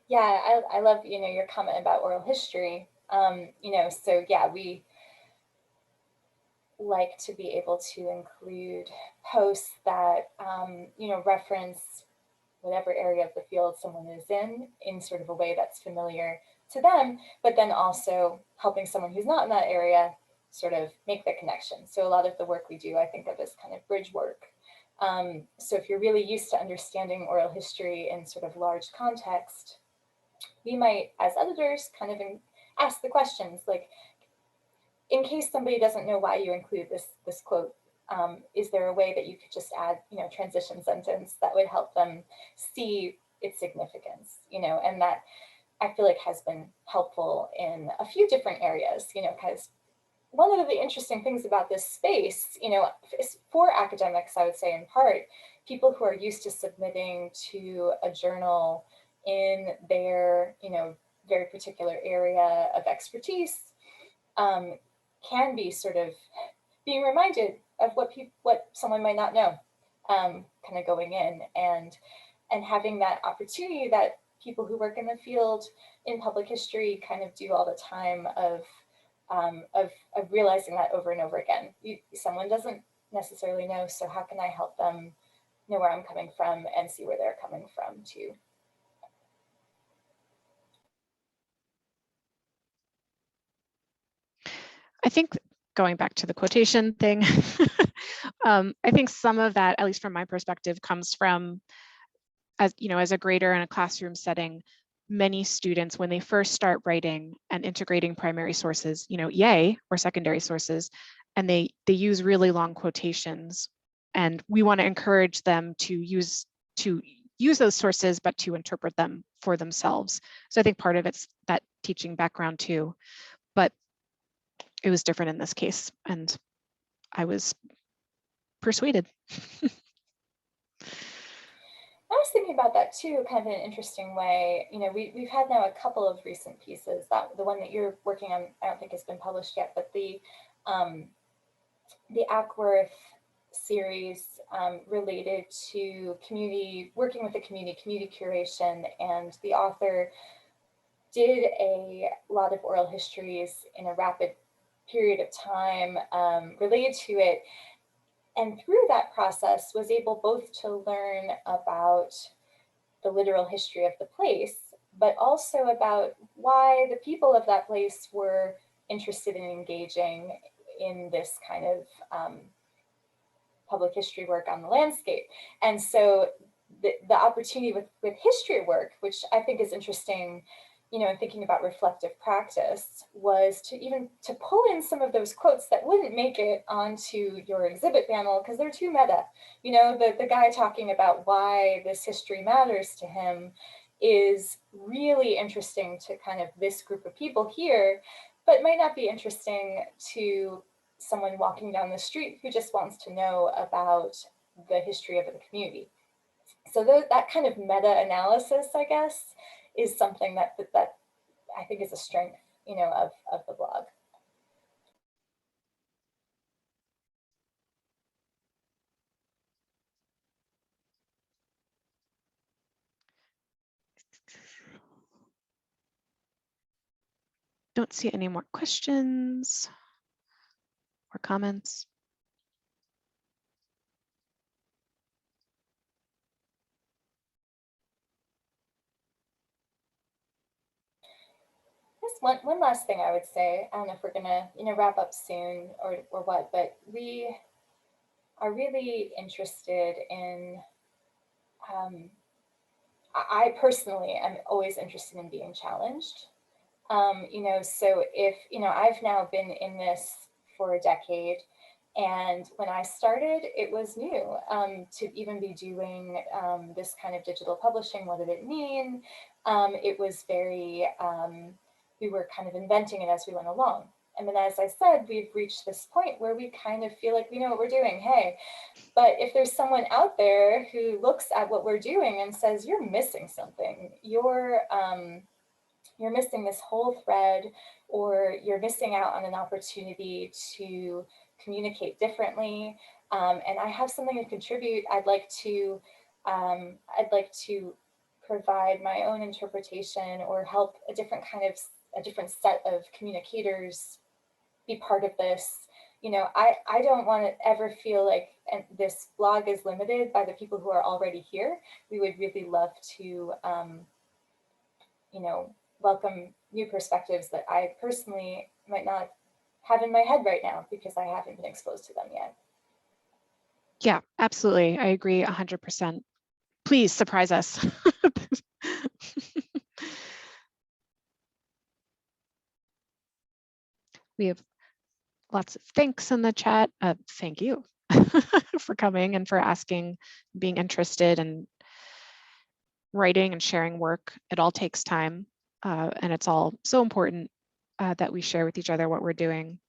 Yeah, I love, your comment about oral history. So yeah, we like to be able to include posts that, reference whatever area of the field someone is in sort of a way that's familiar to them, but then also helping someone who's not in that area sort of make the connection. So a lot of the work we do, I think of as kind of bridge work. So if you're really used to understanding oral history in sort of large context, we might, as editors, kind of ask the questions like, in case somebody doesn't know why you include this quote, is there a way that you could just add, transition sentence that would help them see its significance, and that I feel like has been helpful in a few different areas, because one of the interesting things about this space, is for academics, I would say in part, people who are used to submitting to a journal in their, very particular area of expertise, can be sort of being reminded of what someone might not know, kind of going in and having that opportunity that people who work in the field in public history kind of do all the time of realizing that over and over again. Someone doesn't necessarily know, so how can I help them know where I'm coming from and see where they're coming from too? I think going back to the quotation thing, I think some of that, at least from my perspective, comes from, as a grader in a classroom setting, many students, when they first start writing and integrating primary sources, yay, or secondary sources, and they use really long quotations. And we want to encourage them to use those sources, but to interpret them for themselves. So I think part of it's that teaching background too. But it was different in this case, and I was persuaded. I was thinking about that too, kind of in an interesting way. We've had now a couple of recent pieces. That the one that you're working on, I don't think has been published yet, but the Ackworth series related to working with the community curation, and the author did a lot of oral histories in a rapid period of time related to it. And through that process was able both to learn about the literal history of the place, but also about why the people of that place were interested in engaging in this kind of public history work on the landscape. And so the opportunity with history work, which I think is interesting thinking about reflective practice was to pull in some of those quotes that wouldn't make it onto your exhibit panel because they're too meta. The guy talking about why this history matters to him is really interesting to kind of this group of people here, but might not be interesting to someone walking down the street who just wants to know about the history of the community. So that kind of meta-analysis, I guess, is something that I think is a strength, of the blog. Don't see any more questions or comments. Just one last thing I would say. I don't know if we're gonna, wrap up soon or what, but we are really interested in. I personally am always interested in being challenged. So if I've now been in this for a decade, and when I started, it was new to even be doing this kind of digital publishing. What did it mean? It was very, we were kind of inventing it as we went along. And then, as I said, we've reached this point where we kind of feel like we know what we're doing. Hey, but if there's someone out there who looks at what we're doing and says, you're missing something, you're missing this whole thread, or you're missing out on an opportunity to communicate differently, and I have something to contribute, I'd like to provide my own interpretation or help a different set of communicators be part of this. I don't want to ever feel like this blog is limited by the people who are already here. We would really love to, welcome new perspectives that I personally might not have in my head right now because I haven't been exposed to them yet. Yeah, absolutely. I agree 100%. Please surprise us. We have lots of thanks in the chat. Thank you for coming and for asking, being interested in writing and sharing work. It all takes time, and it's all so important that we share with each other what we're doing.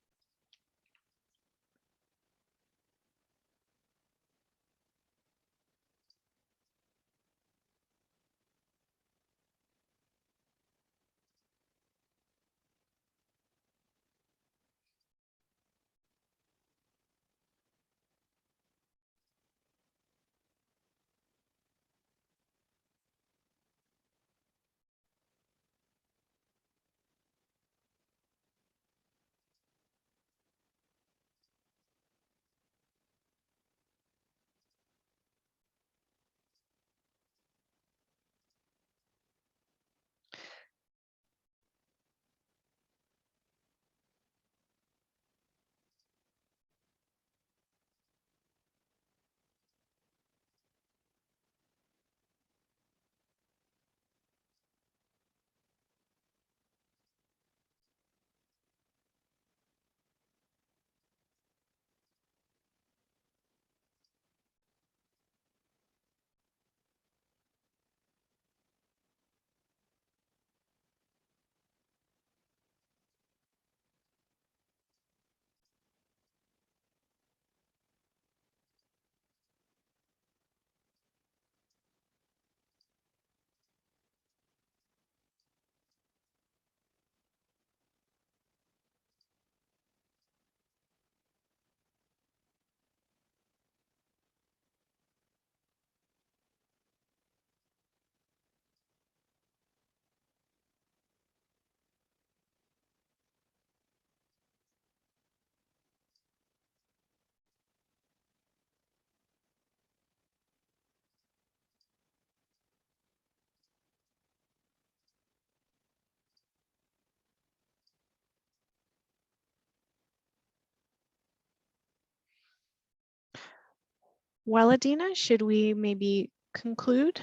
Well, Adina, should we maybe conclude?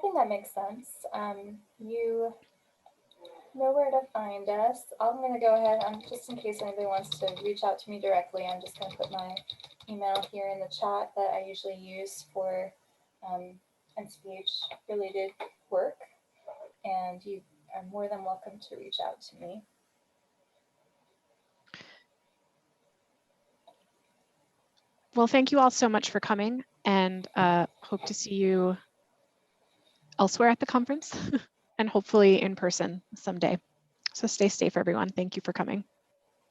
think that makes sense. You know where to find us. I'm going to go ahead, just in case anybody wants to reach out to me directly, I'm just going to put my email here in the chat that I usually use for NCPH related work. And you are more than welcome to reach out to me. Well, thank you all so much for coming, and hope to see you elsewhere at the conference and hopefully in person someday. So stay safe, everyone. Thank you for coming.